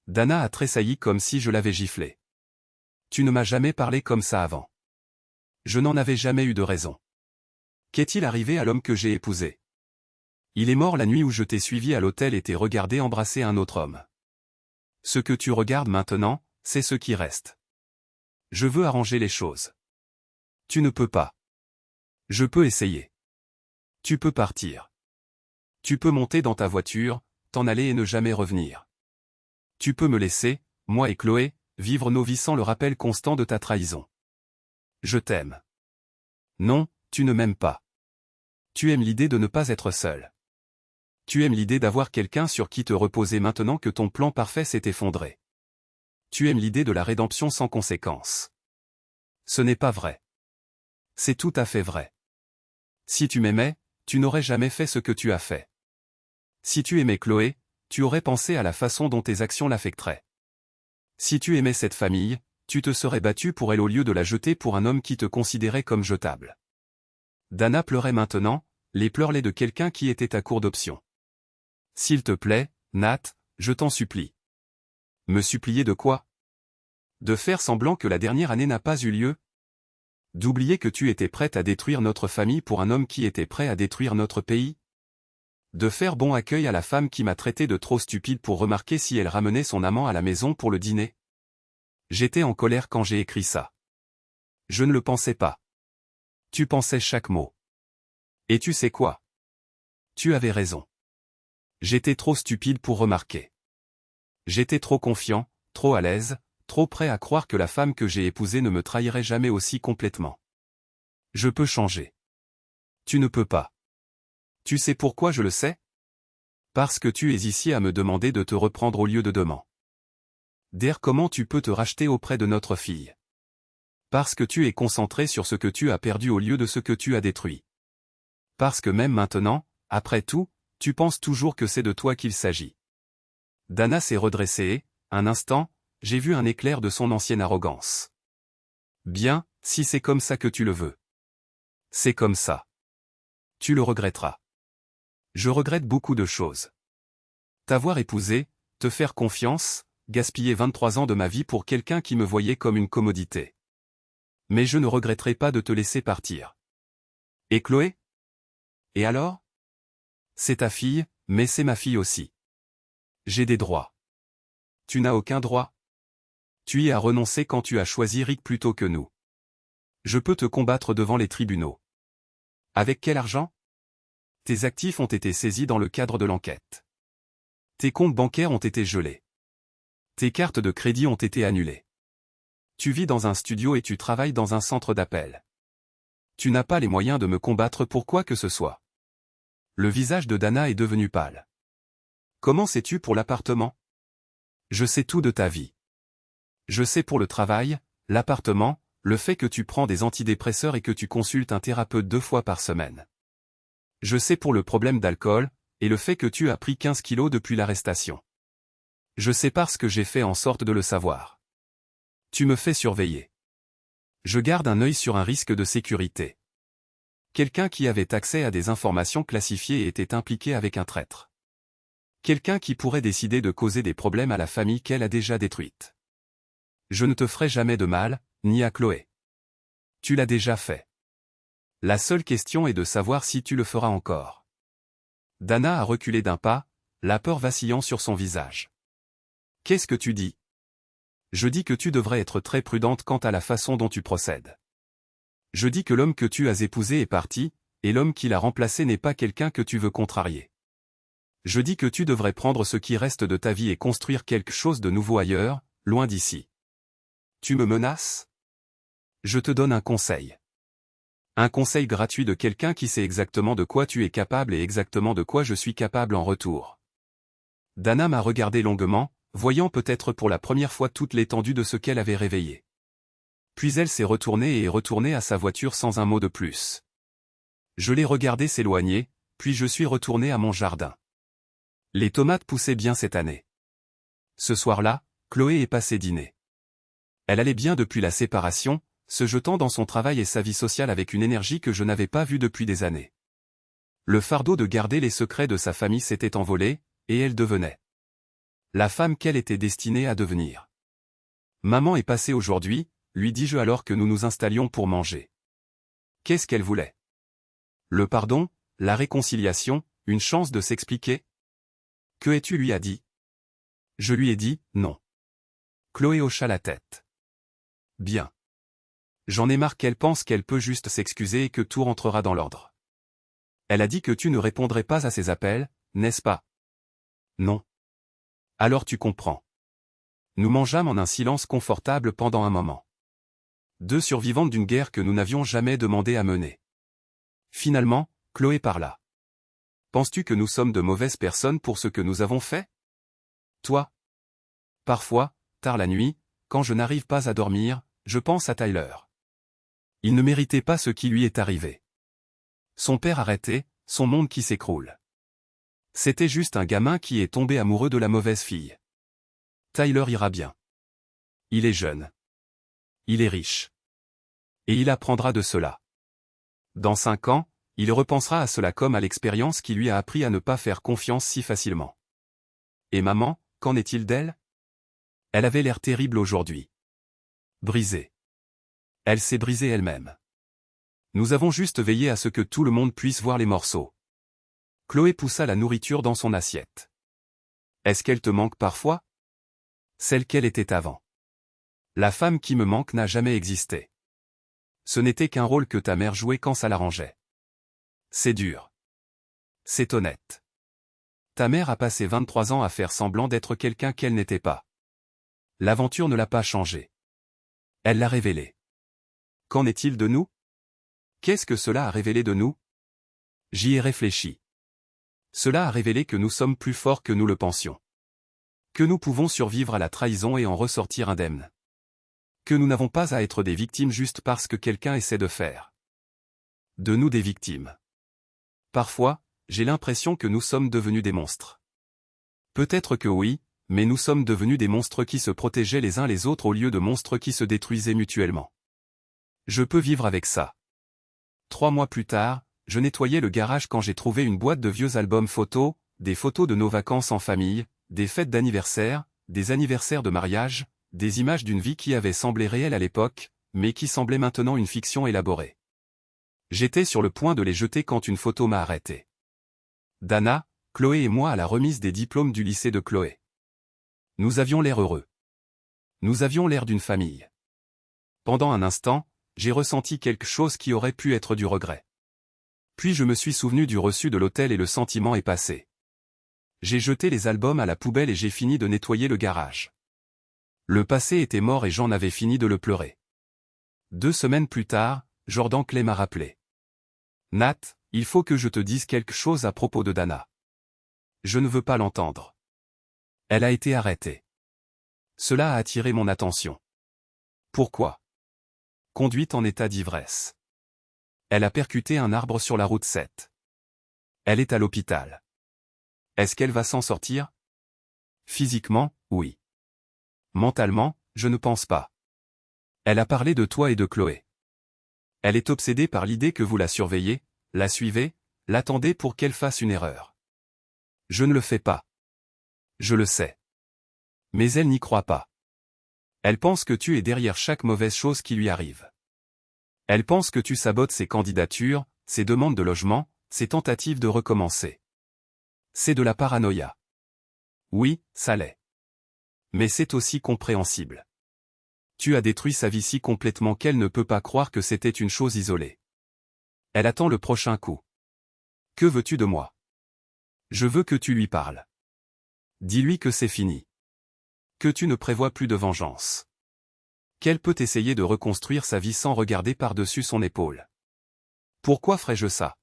Dana a tressailli comme si je l'avais giflé. Tu ne m'as jamais parlé comme ça avant. Je n'en avais jamais eu de raison. Qu'est-il arrivé à l'homme que j'ai épousé? Il est mort la nuit où je t'ai suivi à l'hôtel et t'ai regardé embrasser un autre homme. Ce que tu regardes maintenant, c'est ce qui reste. Je veux arranger les choses. Tu ne peux pas. Je peux essayer. Tu peux partir. Tu peux monter dans ta voiture, t'en aller et ne jamais revenir. Tu peux me laisser, moi et Chloé, vivre nos vies sans le rappel constant de ta trahison. Je t'aime. Non, tu ne m'aimes pas. Tu aimes l'idée de ne pas être seul. Tu aimes l'idée d'avoir quelqu'un sur qui te reposer maintenant que ton plan parfait s'est effondré. Tu aimes l'idée de la rédemption sans conséquence. Ce n'est pas vrai. C'est tout à fait vrai. Si tu m'aimais, tu n'aurais jamais fait ce que tu as fait. Si tu aimais Chloé, tu aurais pensé à la façon dont tes actions l'affecteraient. Si tu aimais cette famille, tu te serais battu pour elle au lieu de la jeter pour un homme qui te considérait comme jetable. Dana pleurait maintenant, les pleurs de quelqu'un qui était à court d'options. S'il te plaît, Nat, je t'en supplie. Me supplier de quoi? De faire semblant que la dernière année n'a pas eu lieu? D'oublier que tu étais prête à détruire notre famille pour un homme qui était prêt à détruire notre pays? De faire bon accueil à la femme qui m'a traité de trop stupide pour remarquer si elle ramenait son amant à la maison pour le dîner? J'étais en colère quand j'ai écrit ça. Je ne le pensais pas. Tu pensais chaque mot. Et tu sais quoi? Tu avais raison. J'étais trop stupide pour remarquer. J'étais trop confiant, trop à l'aise, trop prêt à croire que la femme que j'ai épousée ne me trahirait jamais aussi complètement. Je peux changer. Tu ne peux pas. Tu sais pourquoi je le sais? Parce que tu es ici à me demander de te reprendre au lieu de demain. Dire comment tu peux te racheter auprès de notre fille. Parce que tu es concentré sur ce que tu as perdu au lieu de ce que tu as détruit. Parce que même maintenant, après tout, tu penses toujours que c'est de toi qu'il s'agit. Dana s'est redressée et, un instant, j'ai vu un éclair de son ancienne arrogance. Bien, si c'est comme ça que tu le veux. C'est comme ça. Tu le regretteras. Je regrette beaucoup de choses. T'avoir épousé, te faire confiance, gaspiller 23 ans de ma vie pour quelqu'un qui me voyait comme une commodité. Mais je ne regretterai pas de te laisser partir. Et Chloé? Et alors? C'est ta fille, mais c'est ma fille aussi. J'ai des droits. Tu n'as aucun droit. Tu y as renoncé quand tu as choisi Rick plutôt que nous. Je peux te combattre devant les tribunaux. Avec quel argent? Tes actifs ont été saisis dans le cadre de l'enquête. Tes comptes bancaires ont été gelés. Tes cartes de crédit ont été annulées. Tu vis dans un studio et tu travailles dans un centre d'appel. Tu n'as pas les moyens de me combattre pour quoi que ce soit. Le visage de Dana est devenu pâle. Comment sais-tu pour l'appartement? Je sais tout de ta vie. Je sais pour le travail, l'appartement, le fait que tu prends des antidépresseurs et que tu consultes un thérapeute 2 fois par semaine. Je sais pour le problème d'alcool, et le fait que tu as pris 15 kilos depuis l'arrestation. Je sais parce que j'ai fait en sorte de le savoir. Tu me fais surveiller. Je garde un œil sur un risque de sécurité. Quelqu'un qui avait accès à des informations classifiées était impliqué avec un traître. Quelqu'un qui pourrait décider de causer des problèmes à la famille qu'elle a déjà détruite. Je ne te ferai jamais de mal, ni à Chloé. Tu l'as déjà fait. La seule question est de savoir si tu le feras encore. Dana a reculé d'un pas, la peur vacillant sur son visage. Qu'est-ce que tu dis? Je dis que tu devrais être très prudente quant à la façon dont tu procèdes. Je dis que l'homme que tu as épousé est parti, et l'homme qui l'a remplacé n'est pas quelqu'un que tu veux contrarier. Je dis que tu devrais prendre ce qui reste de ta vie et construire quelque chose de nouveau ailleurs, loin d'ici. Tu me menaces? Je te donne un conseil. Un conseil gratuit de quelqu'un qui sait exactement de quoi tu es capable et exactement de quoi je suis capable en retour. Dana m'a regardé longuement, voyant peut-être pour la première fois toute l'étendue de ce qu'elle avait réveillé. Puis elle s'est retournée et est retournée à sa voiture sans un mot de plus. Je l'ai regardé s'éloigner, puis je suis retourné à mon jardin. Les tomates poussaient bien cette année. Ce soir-là, Chloé est passée dîner. Elle allait bien depuis la séparation, se jetant dans son travail et sa vie sociale avec une énergie que je n'avais pas vue depuis des années. Le fardeau de garder les secrets de sa famille s'était envolé, et elle devenait la femme qu'elle était destinée à devenir. Maman est passée aujourd'hui, lui dis-je alors que nous nous installions pour manger. Qu'est-ce qu'elle voulait? Le pardon, la réconciliation, une chance de s'expliquer? Que ai-tu lui a dit? Je lui ai dit, non. Chloé hocha la tête. Bien. J'en ai marre qu'elle pense qu'elle peut juste s'excuser et que tout rentrera dans l'ordre. Elle a dit que tu ne répondrais pas à ses appels, n'est-ce pas? Non. Alors tu comprends. Nous mangeâmes en un silence confortable pendant un moment. 2 survivantes d'une guerre que nous n'avions jamais demandé à mener. Finalement, Chloé parla. Penses-tu que nous sommes de mauvaises personnes pour ce que nous avons fait? Toi? Parfois, tard la nuit, quand je n'arrive pas à dormir, je pense à Tyler. Il ne méritait pas ce qui lui est arrivé. Son père arrêté, son monde qui s'écroule. C'était juste un gamin qui est tombé amoureux de la mauvaise fille. Tyler ira bien. Il est jeune. Il est riche. Et il apprendra de cela. Dans 5 ans, il repensera à cela comme à l'expérience qui lui a appris à ne pas faire confiance si facilement. Et maman, qu'en est-il d'elle? Elle avait l'air terrible aujourd'hui. Brisée. Elle s'est brisée elle-même. Nous avons juste veillé à ce que tout le monde puisse voir les morceaux. Chloé poussa la nourriture dans son assiette. Est-ce qu'elle te manque parfois? Celle qu'elle était avant. La femme qui me manque n'a jamais existé. Ce n'était qu'un rôle que ta mère jouait quand ça l'arrangeait. C'est dur. C'est honnête. Ta mère a passé 23 ans à faire semblant d'être quelqu'un qu'elle n'était pas. L'aventure ne l'a pas changé. Elle l'a révélé. Qu'en est-il de nous? Qu'est-ce que cela a révélé de nous? J'y ai réfléchi. Cela a révélé que nous sommes plus forts que nous le pensions. Que nous pouvons survivre à la trahison et en ressortir indemnes. Que nous n'avons pas à être des victimes juste parce que quelqu'un essaie de faire de nous des victimes. Parfois, j'ai l'impression que nous sommes devenus des monstres. Peut-être que oui, mais nous sommes devenus des monstres qui se protégeaient les uns les autres au lieu de monstres qui se détruisaient mutuellement. Je peux vivre avec ça. 3 mois plus tard, je nettoyais le garage quand j'ai trouvé une boîte de vieux albums photos, des photos de nos vacances en famille, des fêtes d'anniversaire, des anniversaires de mariage, des images d'une vie qui avait semblé réelle à l'époque, mais qui semblait maintenant une fiction élaborée. J'étais sur le point de les jeter quand une photo m'a arrêté. Dana, Chloé et moi à la remise des diplômes du lycée de Chloé. Nous avions l'air heureux. Nous avions l'air d'une famille. Pendant un instant, j'ai ressenti quelque chose qui aurait pu être du regret. Puis je me suis souvenu du reçu de l'hôtel et le sentiment est passé. J'ai jeté les albums à la poubelle et j'ai fini de nettoyer le garage. Le passé était mort et j'en avais fini de le pleurer. 2 semaines plus tard, Jordan Clay m'a rappelé. Nat, il faut que je te dise quelque chose à propos de Dana. Je ne veux pas l'entendre. Elle a été arrêtée. Cela a attiré mon attention. Pourquoi? Conduite en état d'ivresse. Elle a percuté un arbre sur la route 7. Elle est à l'hôpital. Est-ce qu'elle va s'en sortir? Physiquement, oui. Mentalement, je ne pense pas. Elle a parlé de toi et de Chloé. Elle est obsédée par l'idée que vous la surveillez, la suivez, l'attendez pour qu'elle fasse une erreur. Je ne le fais pas. Je le sais. Mais elle n'y croit pas. Elle pense que tu es derrière chaque mauvaise chose qui lui arrive. Elle pense que tu sabotes ses candidatures, ses demandes de logement, ses tentatives de recommencer. C'est de la paranoïa. Oui, ça l'est. Mais c'est aussi compréhensible. Tu as détruit sa vie si complètement qu'elle ne peut pas croire que c'était une chose isolée. Elle attend le prochain coup. Que veux-tu de moi? Je veux que tu lui parles. Dis-lui que c'est fini. Que tu ne prévois plus de vengeance. Qu'elle peut essayer de reconstruire sa vie sans regarder par-dessus son épaule. Pourquoi ferais-je ça?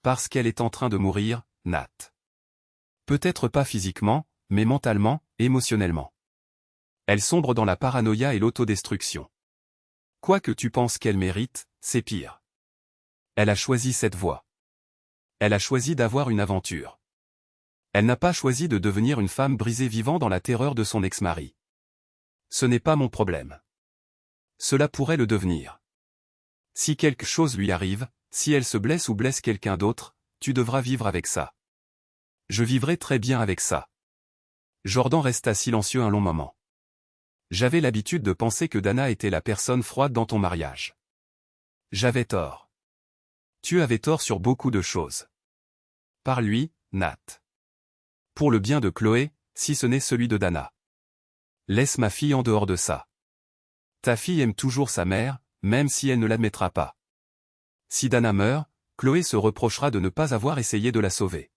Parce qu'elle est en train de mourir, Nat. Peut-être pas physiquement, mais mentalement, émotionnellement. Elle sombre dans la paranoïa et l'autodestruction. Quoi que tu penses qu'elle mérite, c'est pire. Elle a choisi cette voie. Elle a choisi d'avoir une aventure. Elle n'a pas choisi de devenir une femme brisée vivant dans la terreur de son ex-mari. Ce n'est pas mon problème. Cela pourrait le devenir. Si quelque chose lui arrive, si elle se blesse ou blesse quelqu'un d'autre, tu devras vivre avec ça. Je vivrai très bien avec ça. Jordan resta silencieux un long moment. J'avais l'habitude de penser que Dana était la personne froide dans ton mariage. J'avais tort. Tu avais tort sur beaucoup de choses. Par lui, Nat. Pour le bien de Chloé, si ce n'est celui de Dana. Laisse ma fille en dehors de ça. Ta fille aime toujours sa mère, même si elle ne l'admettra pas. Si Dana meurt, Chloé se reprochera de ne pas avoir essayé de la sauver.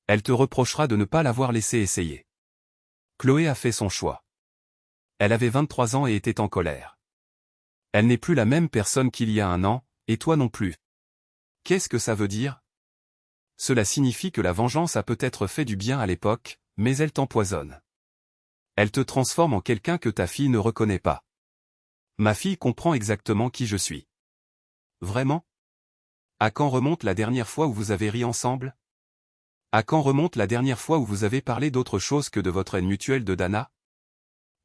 Elle te reprochera de ne pas l'avoir laissé essayer. Chloé a fait son choix. Elle avait 23 ans et était en colère. Elle n'est plus la même personne qu'il y a 1 an, et toi non plus. Qu'est-ce que ça veut dire? Cela signifie que la vengeance a peut-être fait du bien à l'époque, mais elle t'empoisonne. Elle te transforme en quelqu'un que ta fille ne reconnaît pas. Ma fille comprend exactement qui je suis. Vraiment? À quand remonte la dernière fois où vous avez ri ensemble? À quand remonte la dernière fois où vous avez parlé d'autre chose que de votre haine mutuelle de Dana?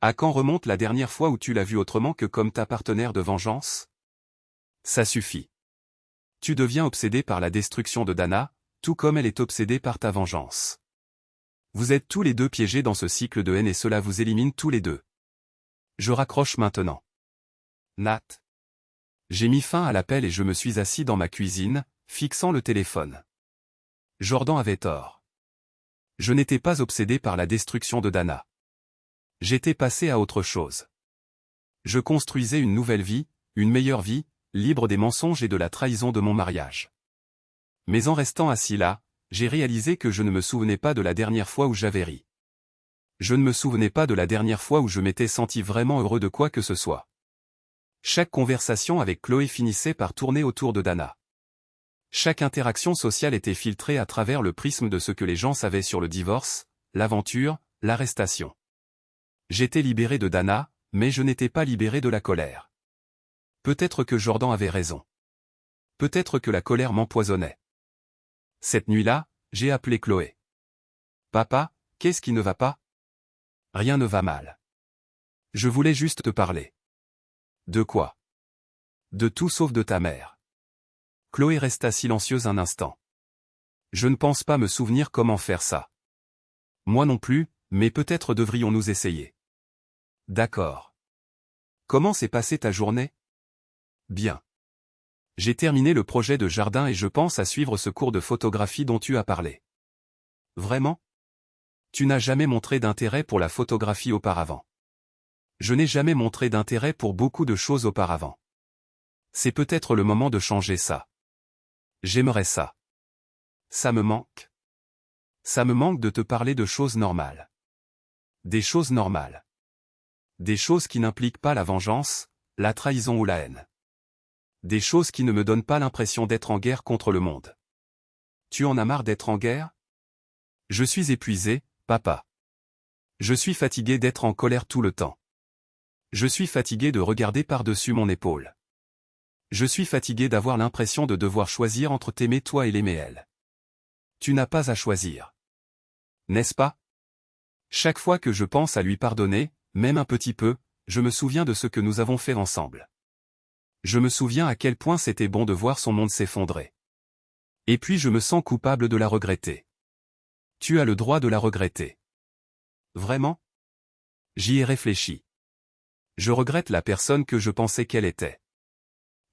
À quand remonte la dernière fois où tu l'as vue autrement que comme ta partenaire de vengeance? Ça suffit. Tu deviens obsédé par la destruction de Dana, tout comme elle est obsédée par ta vengeance. Vous êtes tous les deux piégés dans ce cycle de haine et cela vous élimine tous les deux. Je raccroche maintenant. Nat. J'ai mis fin à l'appel et je me suis assis dans ma cuisine, fixant le téléphone. Jordan avait tort. Je n'étais pas obsédé par la destruction de Dana. J'étais passé à autre chose. Je construisais une nouvelle vie, une meilleure vie, libre des mensonges et de la trahison de mon mariage. Mais en restant assis là, j'ai réalisé que je ne me souvenais pas de la dernière fois où j'avais ri. Je ne me souvenais pas de la dernière fois où je m'étais senti vraiment heureux de quoi que ce soit. Chaque conversation avec Chloé finissait par tourner autour de Dana. Chaque interaction sociale était filtrée à travers le prisme de ce que les gens savaient sur le divorce, l'aventure, l'arrestation. J'étais libéré de Dana, mais je n'étais pas libéré de la colère. Peut-être que Jordan avait raison. Peut-être que la colère m'empoisonnait. Cette nuit-là, j'ai appelé Chloé. « Papa, qu'est-ce qui ne va pas ? » « Rien ne va mal. Je voulais juste te parler. » « De quoi ? » ?»« De tout sauf de ta mère. » Chloé resta silencieuse un instant. « Je ne pense pas me souvenir comment faire ça. » « Moi non plus, mais peut-être devrions-nous essayer. » « D'accord. Comment s'est passée ta journée ? » ?»« Bien. J'ai terminé le projet de jardin et je pense à suivre ce cours de photographie dont tu as parlé. » « Vraiment ? Tu n'as jamais montré d'intérêt pour la photographie auparavant. » »« Je n'ai jamais montré d'intérêt pour beaucoup de choses auparavant. C'est peut-être le moment de changer ça. J'aimerais ça. Ça me manque. Ça me manque de te parler de choses normales. Des choses normales. Des choses qui n'impliquent pas la vengeance, la trahison ou la haine. Des choses qui ne me donnent pas l'impression d'être en guerre contre le monde. Tu en as marre d'être en guerre ? Je suis épuisé, papa. Je suis fatigué d'être en colère tout le temps. Je suis fatigué de regarder par-dessus mon épaule. Je suis fatigué d'avoir l'impression de devoir choisir entre t'aimer toi et l'aimer elle. Tu n'as pas à choisir. N'est-ce pas ? Chaque fois que je pense à lui pardonner, même un petit peu, je me souviens de ce que nous avons fait ensemble. Je me souviens à quel point c'était bon de voir son monde s'effondrer. Et puis je me sens coupable de la regretter. Tu as le droit de la regretter. Vraiment ? J'y ai réfléchi. Je regrette la personne que je pensais qu'elle était.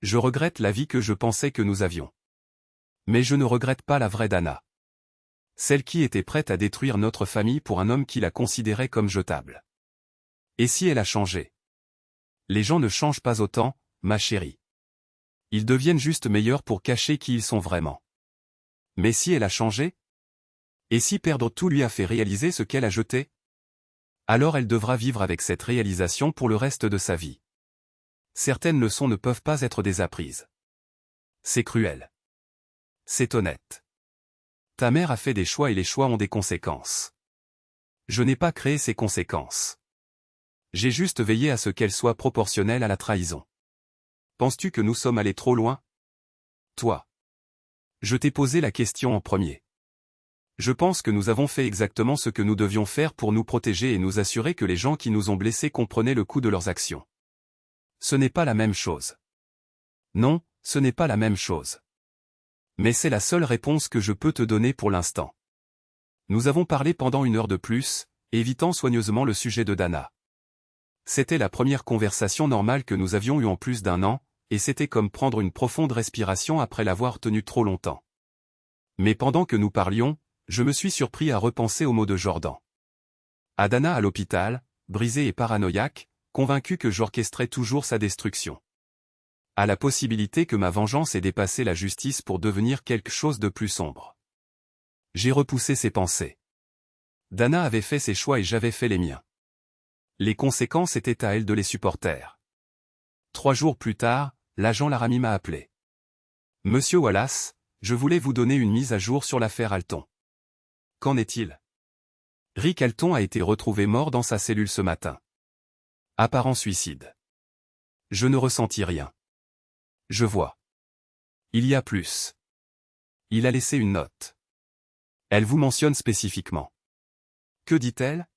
Je regrette la vie que je pensais que nous avions. Mais je ne regrette pas la vraie Dana. Celle qui était prête à détruire notre famille pour un homme qui la considérait comme jetable. Et si elle a changé ? Les gens ne changent pas autant, ma chérie. Ils deviennent juste meilleurs pour cacher qui ils sont vraiment. Mais si elle a changé ? Et si perdre tout lui a fait réaliser ce qu'elle a jeté ? Alors elle devra vivre avec cette réalisation pour le reste de sa vie. Certaines leçons ne peuvent pas être désapprises. C'est cruel. C'est honnête. Ta mère a fait des choix et les choix ont des conséquences. Je n'ai pas créé ces conséquences. J'ai juste veillé à ce qu'elles soient proportionnelles à la trahison. Penses-tu que nous sommes allés trop loin ? Toi. Je t'ai posé la question en premier. Je pense que nous avons fait exactement ce que nous devions faire pour nous protéger et nous assurer que les gens qui nous ont blessés comprenaient le coût de leurs actions. Ce n'est pas la même chose. Non, ce n'est pas la même chose. Mais c'est la seule réponse que je peux te donner pour l'instant. Nous avons parlé pendant 1 heure de plus, évitant soigneusement le sujet de Dana. C'était la première conversation normale que nous avions eue en plus d'1 an, et c'était comme prendre une profonde respiration après l'avoir tenue trop longtemps. Mais pendant que nous parlions, je me suis surpris à repenser aux mots de Jordan. À Dana à l'hôpital, brisé et paranoïaque, convaincu que j'orchestrais toujours sa destruction. À la possibilité que ma vengeance ait dépassé la justice pour devenir quelque chose de plus sombre. J'ai repoussé ces pensées. Dana avait fait ses choix et j'avais fait les miens. Les conséquences étaient à elle de les supporter. 3 jours plus tard, l'agent Laramie m'a appelé. « Monsieur Wallace, je voulais vous donner une mise à jour sur l'affaire Alton. » « Qu'en est-il ? » Rick Alton a été retrouvé mort dans sa cellule ce matin. Apparent suicide. Je ne ressentis rien. Je vois. Il y a plus. Il a laissé une note. Elle vous mentionne spécifiquement. Que dit-elle ?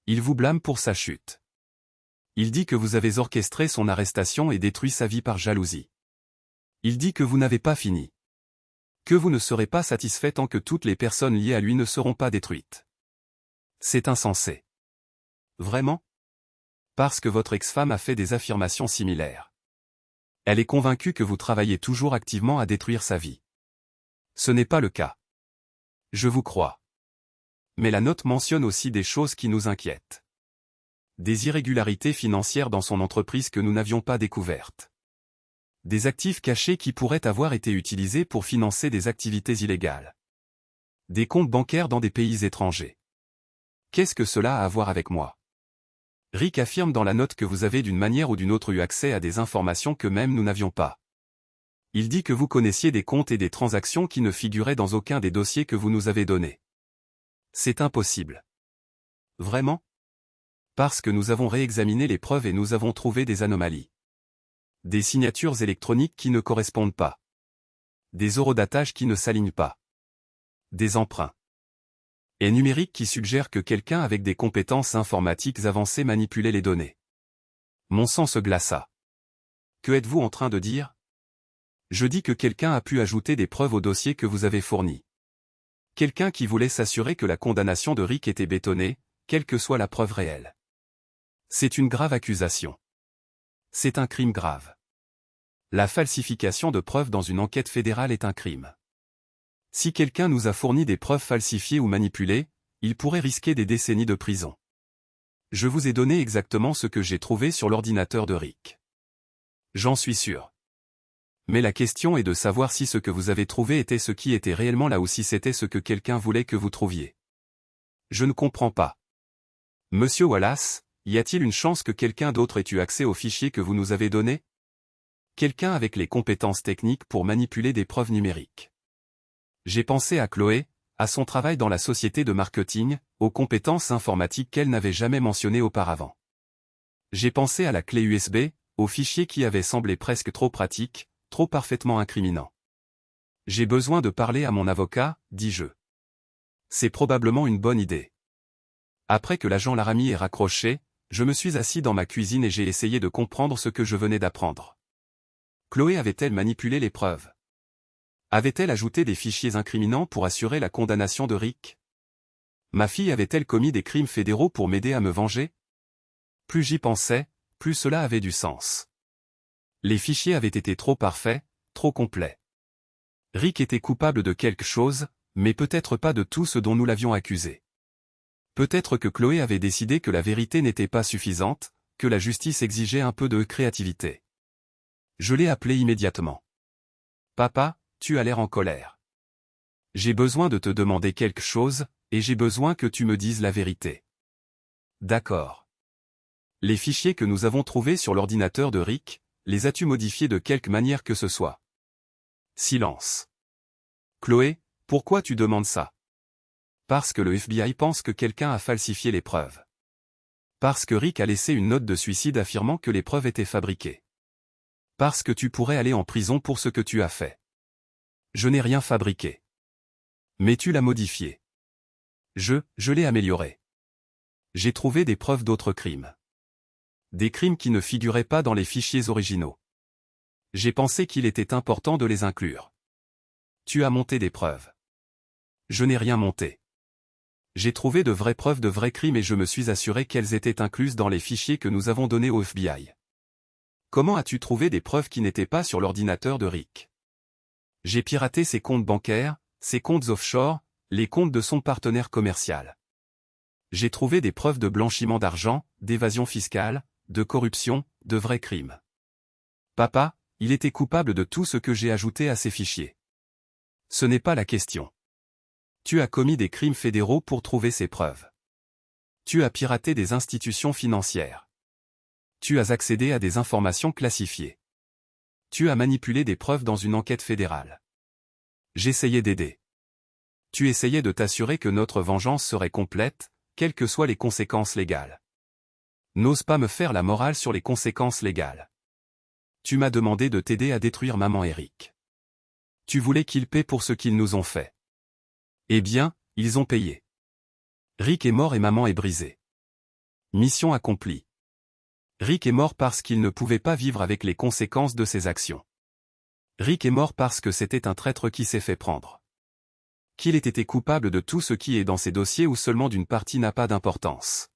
Il vous blâme pour sa chute. Il dit que vous avez orchestré son arrestation et détruit sa vie par jalousie. Il dit que vous n'avez pas fini. Que vous ne serez pas satisfait tant que toutes les personnes liées à lui ne seront pas détruites. C'est insensé. Vraiment ? Parce que votre ex-femme a fait des affirmations similaires. Elle est convaincue que vous travaillez toujours activement à détruire sa vie. Ce n'est pas le cas. Je vous crois. Mais la note mentionne aussi des choses qui nous inquiètent. Des irrégularités financières dans son entreprise que nous n'avions pas découvertes. Des actifs cachés qui pourraient avoir été utilisés pour financer des activités illégales. Des comptes bancaires dans des pays étrangers. Qu'est-ce que cela a à voir avec moi? Rick affirme dans la note que vous avez d'une manière ou d'une autre eu accès à des informations que même nous n'avions pas. Il dit que vous connaissiez des comptes et des transactions qui ne figuraient dans aucun des dossiers que vous nous avez donnés. C'est impossible. Vraiment? Parce que nous avons réexaminé les preuves et nous avons trouvé des anomalies. Des signatures électroniques qui ne correspondent pas. Des horodatages qui ne s'alignent pas. Des emprunts. Et numériques qui suggèrent que quelqu'un avec des compétences informatiques avancées manipulait les données. Mon sang se glaça. Que êtes-vous en train de dire? Je dis que quelqu'un a pu ajouter des preuves au dossier que vous avez fourni. Quelqu'un qui voulait s'assurer que la condamnation de Rick était bétonnée, quelle que soit la preuve réelle. C'est une grave accusation. C'est un crime grave. La falsification de preuves dans une enquête fédérale est un crime. Si quelqu'un nous a fourni des preuves falsifiées ou manipulées, il pourrait risquer des décennies de prison. Je vous ai donné exactement ce que j'ai trouvé sur l'ordinateur de Rick. J'en suis sûr. Mais la question est de savoir si ce que vous avez trouvé était ce qui était réellement là ou si c'était ce que quelqu'un voulait que vous trouviez. Je ne comprends pas. Monsieur Wallace, y a-t-il une chance que quelqu'un d'autre ait eu accès aux fichiers que vous nous avez donnés? Quelqu'un avec les compétences techniques pour manipuler des preuves numériques. J'ai pensé à Chloé, à son travail dans la société de marketing, aux compétences informatiques qu'elle n'avait jamais mentionnées auparavant. J'ai pensé à la clé USB, aux fichiers qui avaient semblé presque trop pratiques, trop parfaitement incriminants. J'ai besoin de parler à mon avocat, dis-je. C'est probablement une bonne idée. Après que l'agent Laramie ait raccroché, je me suis assis dans ma cuisine et j'ai essayé de comprendre ce que je venais d'apprendre. Chloé avait-elle manipulé les preuves? Avait-elle ajouté des fichiers incriminants pour assurer la condamnation de Rick? Ma fille avait-elle commis des crimes fédéraux pour m'aider à me venger? Plus j'y pensais, plus cela avait du sens. Les fichiers avaient été trop parfaits, trop complets. Rick était coupable de quelque chose, mais peut-être pas de tout ce dont nous l'avions accusé. Peut-être que Chloé avait décidé que la vérité n'était pas suffisante, que la justice exigeait un peu de créativité. Je l'ai appelé immédiatement. Papa, tu as l'air en colère. J'ai besoin de te demander quelque chose, et j'ai besoin que tu me dises la vérité. D'accord. Les fichiers que nous avons trouvés sur l'ordinateur de Rick, les as-tu modifiés de quelque manière que ce soit? Silence. Chloé, pourquoi tu demandes ça? Parce que le FBI pense que quelqu'un a falsifié les preuves. Parce que Rick a laissé une note de suicide affirmant que les preuves étaient fabriquées. Parce que tu pourrais aller en prison pour ce que tu as fait. Je n'ai rien fabriqué. Mais tu l'as modifié. Je l'ai amélioré. J'ai trouvé des preuves d'autres crimes. Des crimes qui ne figuraient pas dans les fichiers originaux. J'ai pensé qu'il était important de les inclure. Tu as monté des preuves. Je n'ai rien monté. J'ai trouvé de vraies preuves de vrais crimes et je me suis assuré qu'elles étaient incluses dans les fichiers que nous avons donnés au FBI. Comment as-tu trouvé des preuves qui n'étaient pas sur l'ordinateur de Rick? J'ai piraté ses comptes bancaires, ses comptes offshore, les comptes de son partenaire commercial. J'ai trouvé des preuves de blanchiment d'argent, d'évasion fiscale, de corruption, de vrais crimes. Papa, il était coupable de tout ce que j'ai ajouté à ces fichiers. Ce n'est pas la question. Tu as commis des crimes fédéraux pour trouver ces preuves. Tu as piraté des institutions financières. Tu as accédé à des informations classifiées. Tu as manipulé des preuves dans une enquête fédérale. J'essayais d'aider. Tu essayais de t'assurer que notre vengeance serait complète, quelles que soient les conséquences légales. N'ose pas me faire la morale sur les conséquences légales. Tu m'as demandé de t'aider à détruire maman et Rick. Tu voulais qu'ils paient pour ce qu'ils nous ont fait. Eh bien, ils ont payé. Rick est mort et maman est brisée. Mission accomplie. Rick est mort parce qu'il ne pouvait pas vivre avec les conséquences de ses actions. Rick est mort parce que c'était un traître qui s'est fait prendre. Qu'il ait été coupable de tout ce qui est dans ces dossiers ou seulement d'une partie n'a pas d'importance.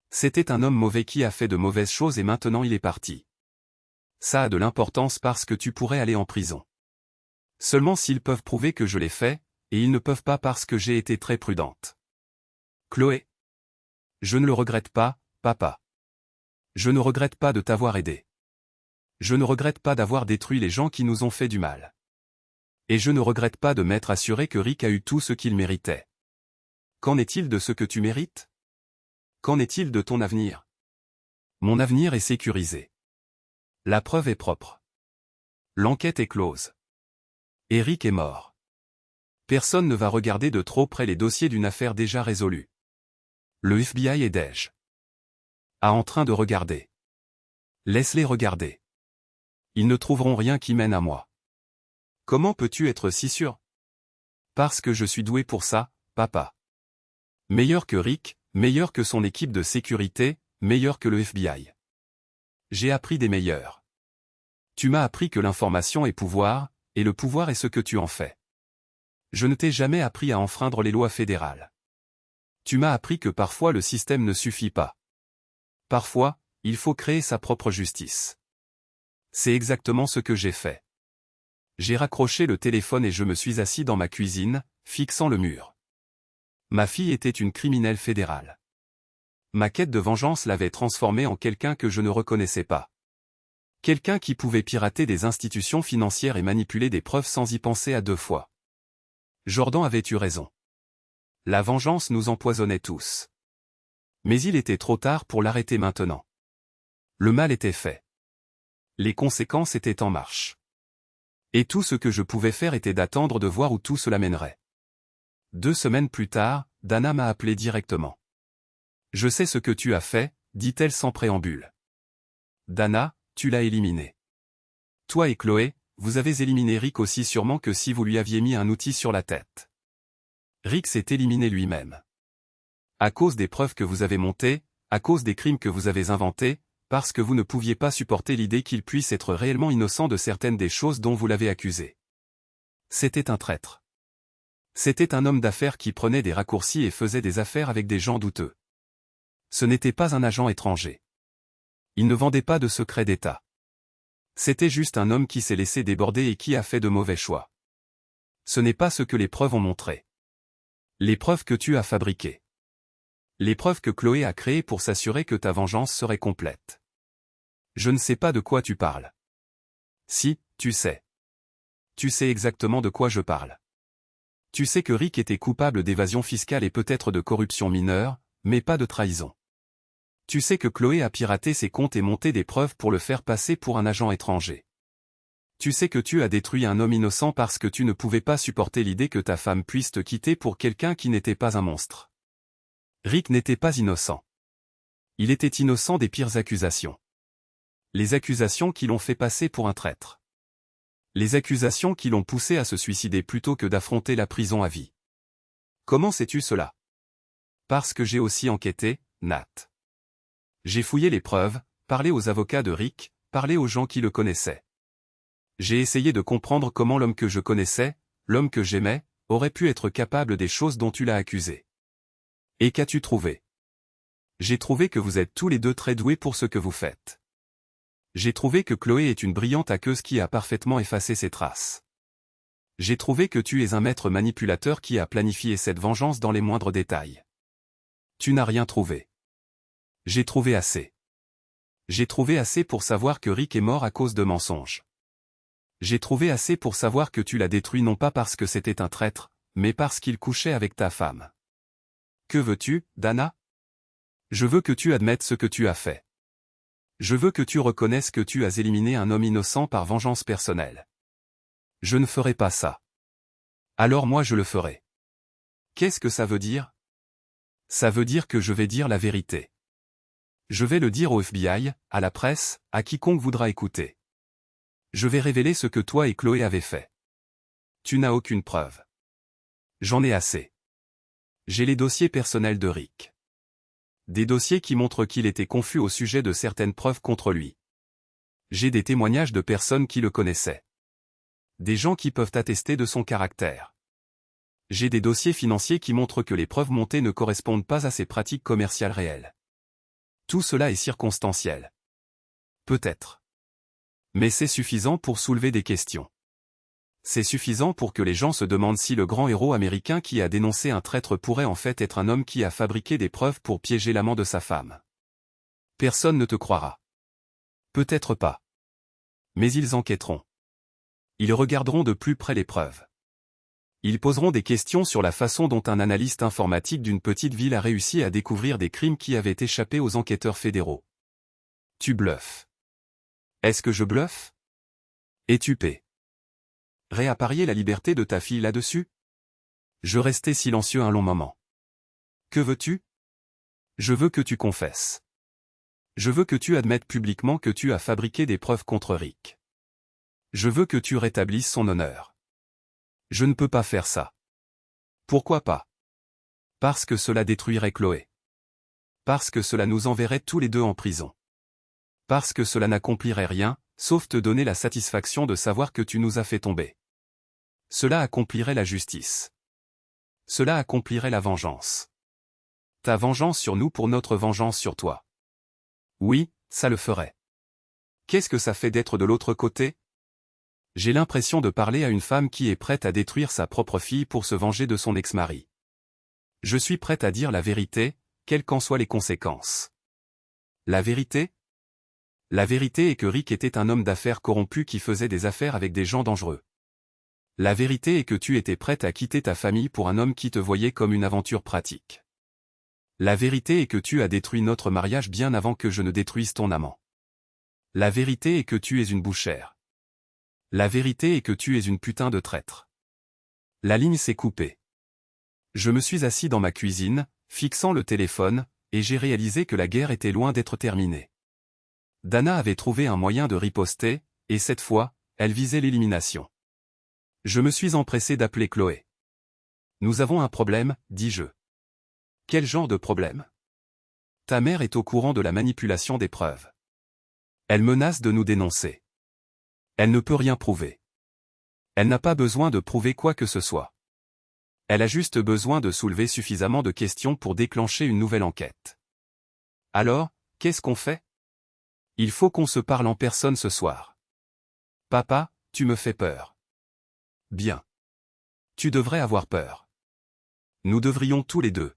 C'était un homme mauvais qui a fait de mauvaises choses et maintenant il est parti. Ça a de l'importance parce que tu pourrais aller en prison. Seulement s'ils peuvent prouver que je l'ai fait, et ils ne peuvent pas parce que j'ai été très prudente. Chloé. Je ne le regrette pas, papa. Je ne regrette pas de t'avoir aidé. Je ne regrette pas d'avoir détruit les gens qui nous ont fait du mal. Et je ne regrette pas de m'être assuré que Rick a eu tout ce qu'il méritait. Qu'en est-il de ce que tu mérites? Qu'en est-il de ton avenir? Mon avenir est sécurisé. La preuve est propre. L'enquête est close. Eric est mort. Personne ne va regarder de trop près les dossiers d'une affaire déjà résolue. Le FBI est déjà en train de regarder. Laisse-les regarder. Ils ne trouveront rien qui mène à moi. Comment peux-tu être si sûr? Parce que je suis doué pour ça, papa. Meilleur que Rick, meilleur que son équipe de sécurité, meilleur que le FBI. J'ai appris des meilleurs. Tu m'as appris que l'information est pouvoir, et le pouvoir est ce que tu en fais. Je ne t'ai jamais appris à enfreindre les lois fédérales. Tu m'as appris que parfois le système ne suffit pas. Parfois, il faut créer sa propre justice. C'est exactement ce que j'ai fait. J'ai raccroché le téléphone et je me suis assis dans ma cuisine, fixant le mur. Ma fille était une criminelle fédérale. Ma quête de vengeance l'avait transformée en quelqu'un que je ne reconnaissais pas. Quelqu'un qui pouvait pirater des institutions financières et manipuler des preuves sans y penser à deux fois. Jordan avait eu raison. La vengeance nous empoisonnait tous. Mais il était trop tard pour l'arrêter maintenant. Le mal était fait. Les conséquences étaient en marche. Et tout ce que je pouvais faire était d'attendre de voir où tout cela mènerait. 2 semaines plus tard, Dana m'a appelé directement. « Je sais ce que tu as fait », dit-elle sans préambule. « Dana, tu l'as éliminé. Toi et Chloé, vous avez éliminé Rick aussi sûrement que si vous lui aviez mis un outil sur la tête. Rick s'est éliminé lui-même. À cause des preuves que vous avez montées, à cause des crimes que vous avez inventés, parce que vous ne pouviez pas supporter l'idée qu'il puisse être réellement innocent de certaines des choses dont vous l'avez accusé. C'était un traître. C'était un homme d'affaires qui prenait des raccourcis et faisait des affaires avec des gens douteux. Ce n'était pas un agent étranger. Il ne vendait pas de secrets d'État. C'était juste un homme qui s'est laissé déborder et qui a fait de mauvais choix. Ce n'est pas ce que les preuves ont montré. Les preuves que tu as fabriquées. Les preuves que Chloé a créées pour s'assurer que ta vengeance serait complète. Je ne sais pas de quoi tu parles. Si, tu sais. Tu sais exactement de quoi je parle. Tu sais que Rick était coupable d'évasion fiscale et peut-être de corruption mineure, mais pas de trahison. Tu sais que Chloé a piraté ses comptes et monté des preuves pour le faire passer pour un agent étranger. Tu sais que tu as détruit un homme innocent parce que tu ne pouvais pas supporter l'idée que ta femme puisse te quitter pour quelqu'un qui n'était pas un monstre. Rick n'était pas innocent. Il était innocent des pires accusations. Les accusations qui l'ont fait passer pour un traître. Les accusations qui l'ont poussé à se suicider plutôt que d'affronter la prison à vie. Comment sais-tu cela? Parce que j'ai aussi enquêté, Nat. J'ai fouillé les preuves, parlé aux avocats de Rick, parlé aux gens qui le connaissaient. J'ai essayé de comprendre comment l'homme que je connaissais, l'homme que j'aimais, aurait pu être capable des choses dont tu l'as accusé. Et qu'as-tu trouvé? J'ai trouvé que vous êtes tous les deux très doués pour ce que vous faites. J'ai trouvé que Chloé est une brillante hackeuse qui a parfaitement effacé ses traces. J'ai trouvé que tu es un maître manipulateur qui a planifié cette vengeance dans les moindres détails. Tu n'as rien trouvé. J'ai trouvé assez. J'ai trouvé assez pour savoir que Rick est mort à cause de mensonges. J'ai trouvé assez pour savoir que tu l'as détruit non pas parce que c'était un traître, mais parce qu'il couchait avec ta femme. Que veux-tu, Dana? Je veux que tu admettes ce que tu as fait. Je veux que tu reconnaisses que tu as éliminé un homme innocent par vengeance personnelle. Je ne ferai pas ça. Alors moi je le ferai. Qu'est-ce que ça veut dire? Ça veut dire que je vais dire la vérité. Je vais le dire au FBI, à la presse, à quiconque voudra écouter. Je vais révéler ce que toi et Chloé avez fait. Tu n'as aucune preuve. J'en ai assez. J'ai les dossiers personnels de Rick. Des dossiers qui montrent qu'il était confus au sujet de certaines preuves contre lui. J'ai des témoignages de personnes qui le connaissaient. Des gens qui peuvent attester de son caractère. J'ai des dossiers financiers qui montrent que les preuves montées ne correspondent pas à ses pratiques commerciales réelles. Tout cela est circonstanciel. Peut-être. Mais c'est suffisant pour soulever des questions. C'est suffisant pour que les gens se demandent si le grand héros américain qui a dénoncé un traître pourrait en fait être un homme qui a fabriqué des preuves pour piéger l'amant de sa femme. Personne ne te croira. Peut-être pas. Mais ils enquêteront. Ils regarderont de plus près les preuves. Ils poseront des questions sur la façon dont un analyste informatique d'une petite ville a réussi à découvrir des crimes qui avaient échappé aux enquêteurs fédéraux. Tu bluffes. Est-ce que je bluffe? Es-tu paix? Réapparier la liberté de ta fille là-dessus? Je restai silencieux un long moment. Que veux-tu? Je veux que tu confesses. Je veux que tu admettes publiquement que tu as fabriqué des preuves contre Rick. Je veux que tu rétablisses son honneur. Je ne peux pas faire ça. Pourquoi pas? Parce que cela détruirait Chloé. Parce que cela nous enverrait tous les deux en prison. Parce que cela n'accomplirait rien, sauf te donner la satisfaction de savoir que tu nous as fait tomber. Cela accomplirait la justice. Cela accomplirait la vengeance. Ta vengeance sur nous pour notre vengeance sur toi. Oui, ça le ferait. Qu'est-ce que ça fait d'être de l'autre côté? J'ai l'impression de parler à une femme qui est prête à détruire sa propre fille pour se venger de son ex-mari. Je suis prête à dire la vérité, quelles qu'en soient les conséquences. La vérité? La vérité est que Rick était un homme d'affaires corrompu qui faisait des affaires avec des gens dangereux. La vérité est que tu étais prête à quitter ta famille pour un homme qui te voyait comme une aventure pratique. La vérité est que tu as détruit notre mariage bien avant que je ne détruise ton amant. La vérité est que tu es une bouchère. La vérité est que tu es une putain de traître. La ligne s'est coupée. Je me suis assis dans ma cuisine, fixant le téléphone, et j'ai réalisé que la guerre était loin d'être terminée. Dana avait trouvé un moyen de riposter, et cette fois, elle visait l'élimination. Je me suis empressé d'appeler Chloé. Nous avons un problème, dis-je. Quel genre de problème? Ta mère est au courant de la manipulation des preuves. Elle menace de nous dénoncer. Elle ne peut rien prouver. Elle n'a pas besoin de prouver quoi que ce soit. Elle a juste besoin de soulever suffisamment de questions pour déclencher une nouvelle enquête. Alors, qu'est-ce qu'on fait? Il faut qu'on se parle en personne ce soir. Papa, tu me fais peur. Bien. Tu devrais avoir peur. Nous devrions tous les deux.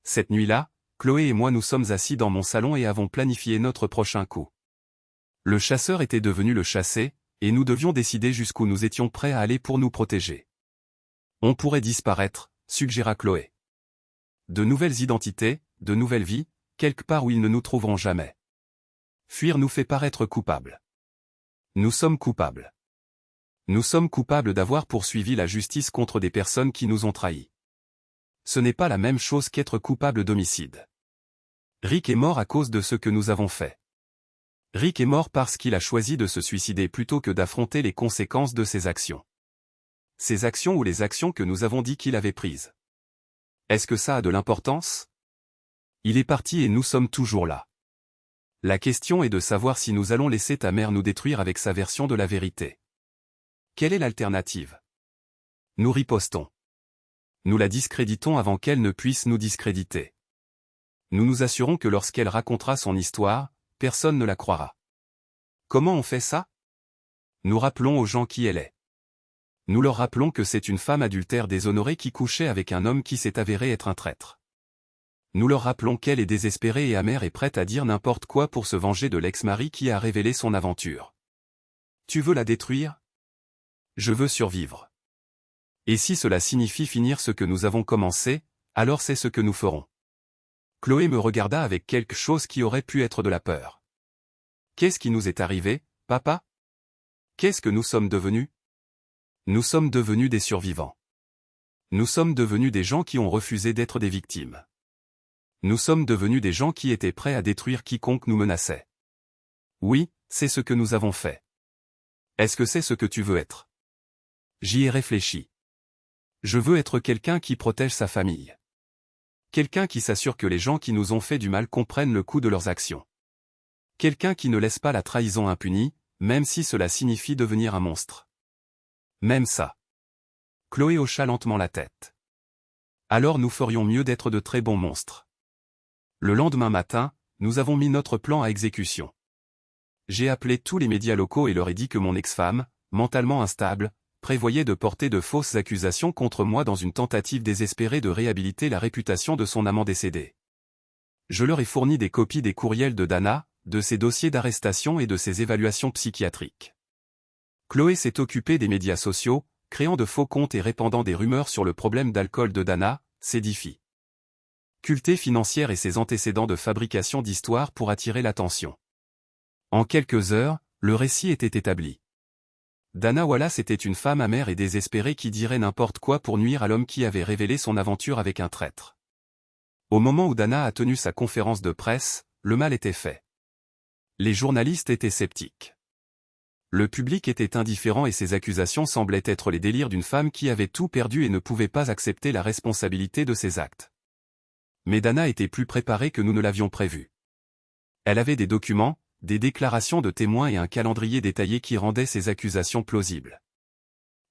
Cette nuit-là, Chloé et moi nous sommes assis dans mon salon et avons planifié notre prochain coup. Le chasseur était devenu le chassé, et nous devions décider jusqu'où nous étions prêts à aller pour nous protéger. On pourrait disparaître, suggéra Chloé. De nouvelles identités, de nouvelles vies, quelque part où ils ne nous trouveront jamais. Fuir nous fait paraître coupables. Nous sommes coupables. Nous sommes coupables d'avoir poursuivi la justice contre des personnes qui nous ont trahis. Ce n'est pas la même chose qu'être coupable d'homicide. Rick est mort à cause de ce que nous avons fait. Rick est mort parce qu'il a choisi de se suicider plutôt que d'affronter les conséquences de ses actions. Ses actions ou les actions que nous avons dit qu'il avait prises. Est-ce que ça a de l'importance? Il est parti et nous sommes toujours là. La question est de savoir si nous allons laisser ta mère nous détruire avec sa version de la vérité. Quelle est l'alternative? Nous ripostons. Nous la discréditons avant qu'elle ne puisse nous discréditer. Nous nous assurons que lorsqu'elle racontera son histoire, personne ne la croira. Comment on fait ça? Nous rappelons aux gens qui elle est. Nous leur rappelons que c'est une femme adultère déshonorée qui couchait avec un homme qui s'est avéré être un traître. Nous leur rappelons qu'elle est désespérée et amère et prête à dire n'importe quoi pour se venger de l'ex-mari qui a révélé son aventure. Tu veux la détruire? Je veux survivre. Et si cela signifie finir ce que nous avons commencé, alors c'est ce que nous ferons. Chloé me regarda avec quelque chose qui aurait pu être de la peur. Qu'est-ce qui nous est arrivé, papa? Qu'est-ce que nous sommes devenus? Nous sommes devenus des survivants. Nous sommes devenus des gens qui ont refusé d'être des victimes. Nous sommes devenus des gens qui étaient prêts à détruire quiconque nous menaçait. Oui, c'est ce que nous avons fait. Est-ce que c'est ce que tu veux être? J'y ai réfléchi. Je veux être quelqu'un qui protège sa famille. Quelqu'un qui s'assure que les gens qui nous ont fait du mal comprennent le coût de leurs actions. Quelqu'un qui ne laisse pas la trahison impunie, même si cela signifie devenir un monstre. Même ça. Chloé hocha lentement la tête. Alors nous ferions mieux d'être de très bons monstres. Le lendemain matin, nous avons mis notre plan à exécution. J'ai appelé tous les médias locaux et leur ai dit que mon ex-femme, mentalement instable, prévoyait de porter de fausses accusations contre moi dans une tentative désespérée de réhabiliter la réputation de son amant décédé. Je leur ai fourni des copies des courriels de Dana, de ses dossiers d'arrestation et de ses évaluations psychiatriques. Chloé s'est occupée des médias sociaux, créant de faux comptes et répandant des rumeurs sur le problème d'alcool de Dana, s'édifie. Cultée financière et ses antécédents de fabrication d'histoires pour attirer l'attention. En quelques heures, le récit était établi. Dana Wallace était une femme amère et désespérée qui dirait n'importe quoi pour nuire à l'homme qui avait révélé son aventure avec un traître. Au moment où Dana a tenu sa conférence de presse, le mal était fait. Les journalistes étaient sceptiques. Le public était indifférent et ses accusations semblaient être les délires d'une femme qui avait tout perdu et ne pouvait pas accepter la responsabilité de ses actes. Mais Dana était plus préparée que nous ne l'avions prévu. Elle avait des documents, des déclarations de témoins et un calendrier détaillé qui rendait ses accusations plausibles.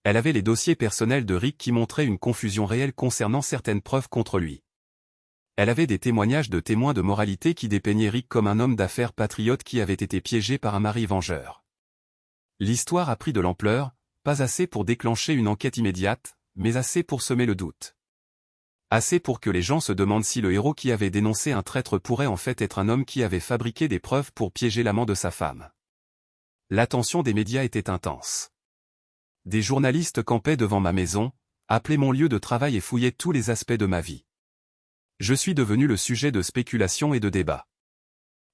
Elle avait les dossiers personnels de Rick qui montraient une confusion réelle concernant certaines preuves contre lui. Elle avait des témoignages de témoins de moralité qui dépeignaient Rick comme un homme d'affaires patriote qui avait été piégé par un mari vengeur. L'histoire a pris de l'ampleur, pas assez pour déclencher une enquête immédiate, mais assez pour semer le doute. Assez pour que les gens se demandent si le héros qui avait dénoncé un traître pourrait en fait être un homme qui avait fabriqué des preuves pour piéger l'amant de sa femme. L'attention des médias était intense. Des journalistes campaient devant ma maison, appelaient mon lieu de travail et fouillaient tous les aspects de ma vie. Je suis devenu le sujet de spéculations et de débats.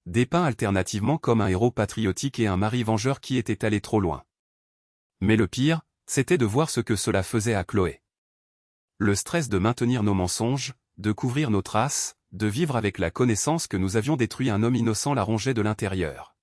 Dépeint alternativement comme un héros patriotique et un mari vengeur qui était allé trop loin. Mais le pire, c'était de voir ce que cela faisait à Chloé. Le stress de maintenir nos mensonges, de couvrir nos traces, de vivre avec la connaissance que nous avions détruit un homme innocent la rongeait de l'intérieur.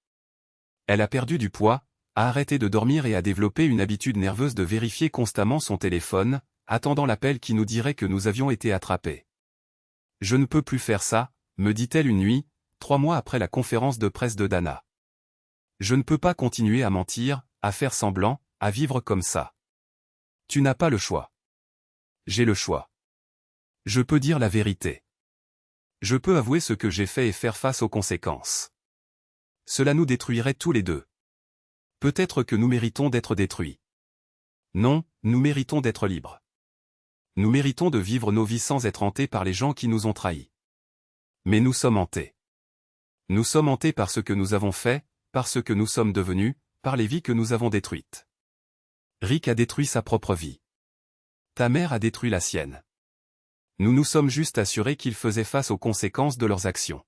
Elle a perdu du poids, a arrêté de dormir et a développé une habitude nerveuse de vérifier constamment son téléphone, attendant l'appel qui nous dirait que nous avions été attrapés. « Je ne peux plus faire ça », me dit-elle une nuit, 3 mois après la conférence de presse de Dana. Je ne peux pas continuer à mentir, à faire semblant, à vivre comme ça. Tu n'as pas le choix. J'ai le choix. Je peux dire la vérité. Je peux avouer ce que j'ai fait et faire face aux conséquences. Cela nous détruirait tous les deux. Peut-être que nous méritons d'être détruits. Non, nous méritons d'être libres. Nous méritons de vivre nos vies sans être hantés par les gens qui nous ont trahis. Mais nous sommes hantés. Nous sommes hantés par ce que nous avons fait, par ce que nous sommes devenus, par les vies que nous avons détruites. Rick a détruit sa propre vie. Ta mère a détruit la sienne. Nous nous sommes juste assurés qu'ils faisaient face aux conséquences de leurs actions.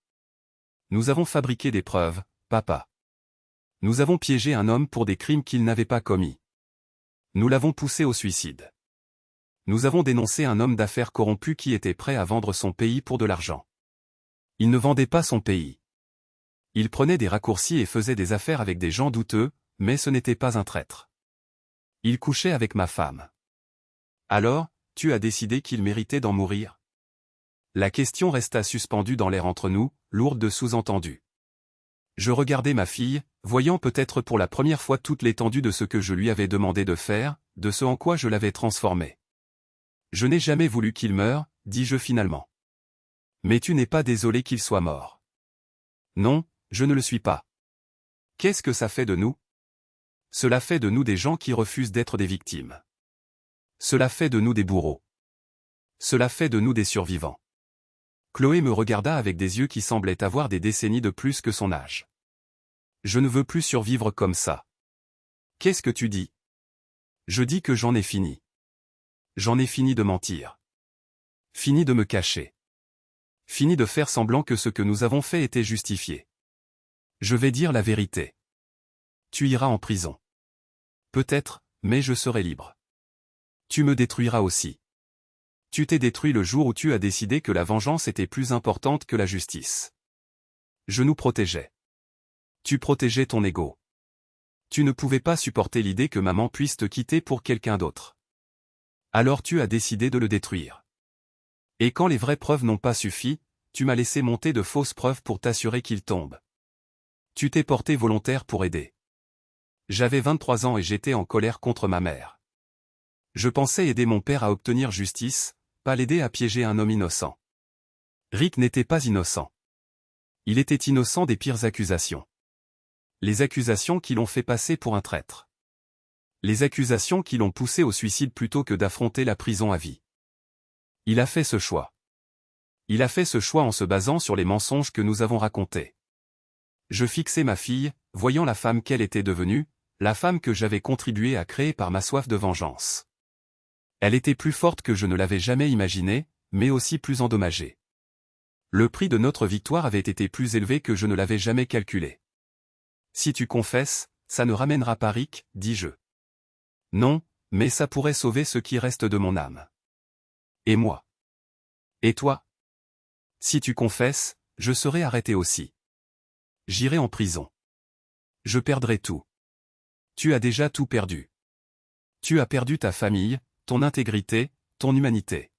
Nous avons fabriqué des preuves, papa. Nous avons piégé un homme pour des crimes qu'il n'avait pas commis. Nous l'avons poussé au suicide. Nous avons dénoncé un homme d'affaires corrompu qui était prêt à vendre son pays pour de l'argent. Il ne vendait pas son pays. Il prenait des raccourcis et faisait des affaires avec des gens douteux, mais ce n'était pas un traître. Il couchait avec ma femme. Alors, tu as décidé qu'il méritait d'en mourir? La question resta suspendue dans l'air entre nous, lourde de sous-entendus. Je regardais ma fille, voyant peut-être pour la première fois toute l'étendue de ce que je lui avais demandé de faire, de ce en quoi je l'avais transformé. Je n'ai jamais voulu qu'il meure, dis-je finalement. Mais tu n'es pas désolé qu'il soit mort. Non, je ne le suis pas. Qu'est-ce que ça fait de nous? Cela fait de nous des gens qui refusent d'être des victimes. Cela fait de nous des bourreaux. Cela fait de nous des survivants. Chloé me regarda avec des yeux qui semblaient avoir des décennies de plus que son âge. Je ne veux plus survivre comme ça. Qu'est-ce que tu dis? Je dis que j'en ai fini. J'en ai fini de mentir. Fini de me cacher. Fini de faire semblant que ce que nous avons fait était justifié. Je vais dire la vérité. Tu iras en prison. Peut-être, mais je serai libre. Tu me détruiras aussi. Tu t'es détruit le jour où tu as décidé que la vengeance était plus importante que la justice. Je nous protégeais. Tu protégeais ton ego. Tu ne pouvais pas supporter l'idée que maman puisse te quitter pour quelqu'un d'autre. Alors tu as décidé de le détruire. Et quand les vraies preuves n'ont pas suffi, tu m'as laissé monter de fausses preuves pour t'assurer qu'il tombe. Tu t'es porté volontaire pour aider. J'avais 23 ans et j'étais en colère contre ma mère. Je pensais aider mon père à obtenir justice, pas l'aider à piéger un homme innocent. Rick n'était pas innocent. Il était innocent des pires accusations. Les accusations qui l'ont fait passer pour un traître. Les accusations qui l'ont poussé au suicide plutôt que d'affronter la prison à vie. Il a fait ce choix. Il a fait ce choix en se basant sur les mensonges que nous avons racontés. Je fixais ma fille, voyant la femme qu'elle était devenue, la femme que j'avais contribué à créer par ma soif de vengeance. Elle était plus forte que je ne l'avais jamais imaginé, mais aussi plus endommagée. Le prix de notre victoire avait été plus élevé que je ne l'avais jamais calculé. Si tu confesses, ça ne ramènera pas Rick, dis-je. Non, mais ça pourrait sauver ce qui reste de mon âme. Et moi? Et toi? Si tu confesses, je serai arrêté aussi. J'irai en prison. Je perdrai tout. Tu as déjà tout perdu. Tu as perdu ta famille, ton intégrité, ton humanité.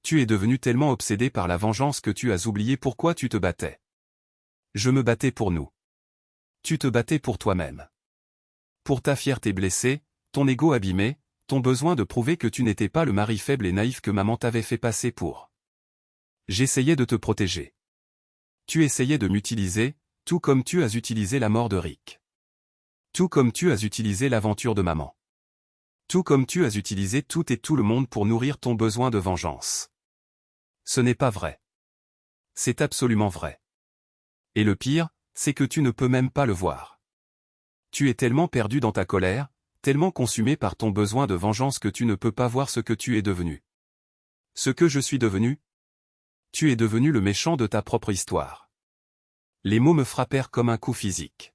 Tu es devenu tellement obsédé par la vengeance que tu as oublié pourquoi tu te battais. Je me battais pour nous. Tu te battais pour toi-même. Pour ta fierté blessée, ton ego abîmé, ton besoin de prouver que tu n'étais pas le mari faible et naïf que maman t'avait fait passer pour. J'essayais de te protéger. Tu essayais de m'utiliser, tout comme tu as utilisé la mort de Rick. Tout comme tu as utilisé l'aventure de maman. Tout comme tu as utilisé tout et tout le monde pour nourrir ton besoin de vengeance. Ce n'est pas vrai. C'est absolument vrai. Et le pire, c'est que tu ne peux même pas le voir. Tu es tellement perdu dans ta colère, tellement consumé par ton besoin de vengeance que tu ne peux pas voir ce que tu es devenu. Ce que je suis devenu? Tu es devenu le méchant de ta propre histoire. Les mots me frappèrent comme un coup physique.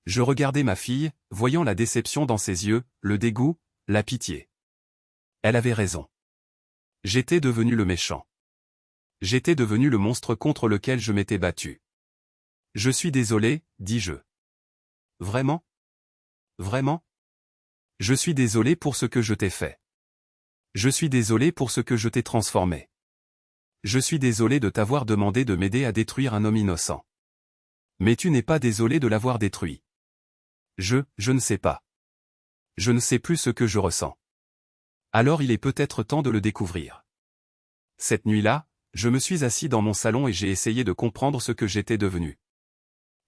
Je regardais ma fille, voyant la déception dans ses yeux, le dégoût, la pitié. Elle avait raison. J'étais devenu le méchant. J'étais devenu le monstre contre lequel je m'étais battu. Je suis désolé, dis-je. Vraiment? Vraiment? Je suis désolé pour ce que je t'ai fait. Je suis désolé pour ce que je t'ai transformé. Je suis désolé de t'avoir demandé de m'aider à détruire un homme innocent. Mais tu n'es pas désolé de l'avoir détruit. Je ne sais pas. Je ne sais plus ce que je ressens. Alors il est peut-être temps de le découvrir. Cette nuit-là, je me suis assis dans mon salon et j'ai essayé de comprendre ce que j'étais devenu.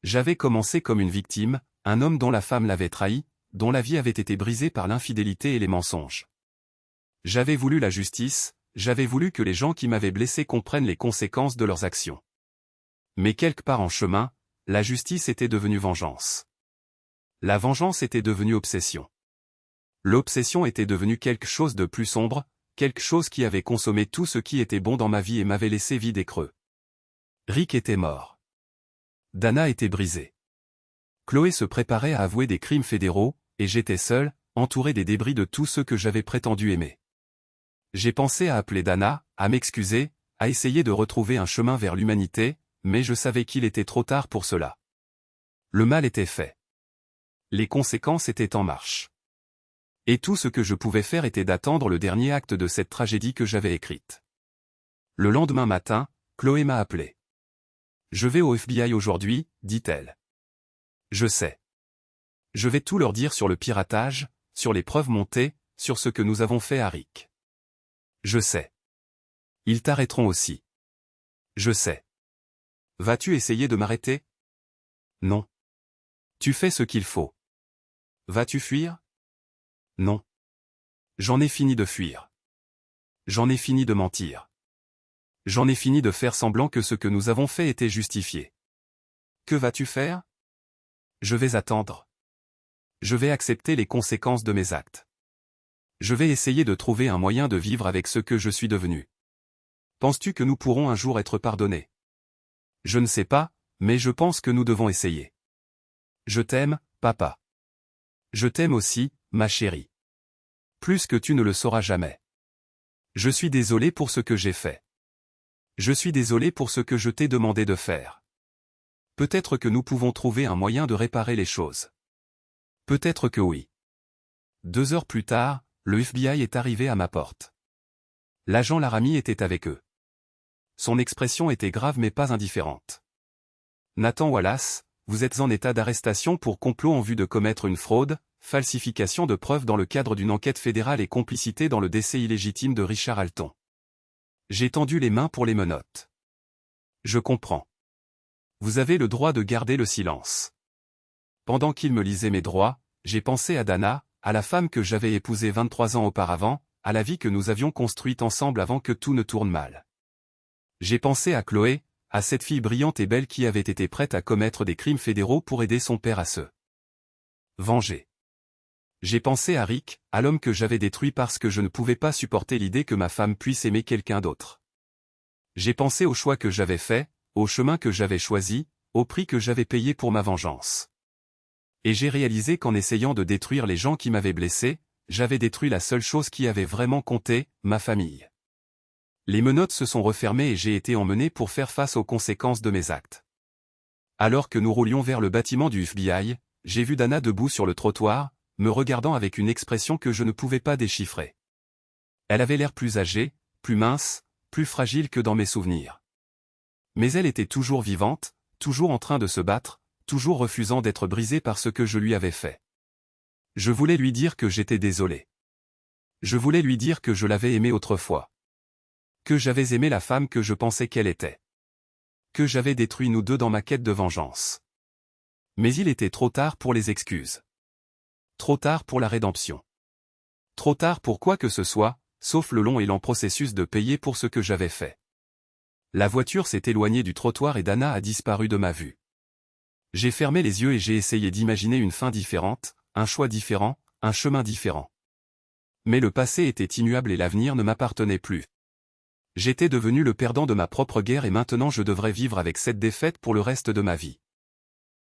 J'avais commencé comme une victime, un homme dont la femme l'avait trahi, dont la vie avait été brisée par l'infidélité et les mensonges. J'avais voulu la justice, j'avais voulu que les gens qui m'avaient blessé comprennent les conséquences de leurs actions. Mais quelque part en chemin, la justice était devenue vengeance. La vengeance était devenue obsession. L'obsession était devenue quelque chose de plus sombre, quelque chose qui avait consommé tout ce qui était bon dans ma vie et m'avait laissé vide et creux. Rick était mort. Dana était brisée. Chloé se préparait à avouer des crimes fédéraux, et j'étais seul, entouré des débris de tous ceux que j'avais prétendu aimer. J'ai pensé à appeler Dana, à m'excuser, à essayer de retrouver un chemin vers l'humanité, mais je savais qu'il était trop tard pour cela. Le mal était fait. Les conséquences étaient en marche. Et tout ce que je pouvais faire était d'attendre le dernier acte de cette tragédie que j'avais écrite. Le lendemain matin, Chloé m'a appelé. Je vais au FBI aujourd'hui, dit-elle. Je sais. Je vais tout leur dire sur le piratage, sur les preuves montées, sur ce que nous avons fait à Rick. Je sais. Ils t'arrêteront aussi. Je sais. Vas-tu essayer de m'arrêter? Non. Tu fais ce qu'il faut. Vas-tu fuir? Non. J'en ai fini de fuir. J'en ai fini de mentir. J'en ai fini de faire semblant que ce que nous avons fait était justifié. Que vas-tu faire? Je vais attendre. Je vais accepter les conséquences de mes actes. Je vais essayer de trouver un moyen de vivre avec ce que je suis devenu. Penses-tu que nous pourrons un jour être pardonnés? Je ne sais pas, mais je pense que nous devons essayer. Je t'aime, papa. Je t'aime aussi, ma chérie. Plus que tu ne le sauras jamais. Je suis désolé pour ce que j'ai fait. Je suis désolé pour ce que je t'ai demandé de faire. Peut-être que nous pouvons trouver un moyen de réparer les choses. Peut-être que oui. 2 heures plus tard, le FBI est arrivé à ma porte. L'agent Laramie était avec eux. Son expression était grave mais pas indifférente. Nathan Wallace, vous êtes en état d'arrestation pour complot en vue de commettre une fraude, falsification de preuves dans le cadre d'une enquête fédérale et complicité dans le décès illégitime de Richard Alton. J'ai tendu les mains pour les menottes. Je comprends. Vous avez le droit de garder le silence. Pendant qu'il me lisait mes droits, j'ai pensé à Dana, à la femme que j'avais épousée 23 ans auparavant, à la vie que nous avions construite ensemble avant que tout ne tourne mal. J'ai pensé à Chloé, à cette fille brillante et belle qui avait été prête à commettre des crimes fédéraux pour aider son père à se Venger. J'ai pensé à Rick, à l'homme que j'avais détruit parce que je ne pouvais pas supporter l'idée que ma femme puisse aimer quelqu'un d'autre. J'ai pensé au choix que j'avais fait, au chemin que j'avais choisi, au prix que j'avais payé pour ma vengeance. Et j'ai réalisé qu'en essayant de détruire les gens qui m'avaient blessé, j'avais détruit la seule chose qui avait vraiment compté, ma famille. Les menottes se sont refermées et j'ai été emmené pour faire face aux conséquences de mes actes. Alors que nous roulions vers le bâtiment du FBI, j'ai vu Dana debout sur le trottoir, me regardant avec une expression que je ne pouvais pas déchiffrer. Elle avait l'air plus âgée, plus mince, plus fragile que dans mes souvenirs. Mais elle était toujours vivante, toujours en train de se battre, toujours refusant d'être brisée par ce que je lui avais fait. Je voulais lui dire que j'étais désolé. Je voulais lui dire que je l'avais aimée autrefois. Que j'avais aimé la femme que je pensais qu'elle était. Que j'avais détruit nous deux dans ma quête de vengeance. Mais il était trop tard pour les excuses. Trop tard pour la rédemption. Trop tard pour quoi que ce soit, sauf le long et lent processus de payer pour ce que j'avais fait. La voiture s'est éloignée du trottoir et Dana a disparu de ma vue. J'ai fermé les yeux et j'ai essayé d'imaginer une fin différente, un choix différent, un chemin différent. Mais le passé était immuable et l'avenir ne m'appartenait plus. J'étais devenu le perdant de ma propre guerre et maintenant je devrais vivre avec cette défaite pour le reste de ma vie.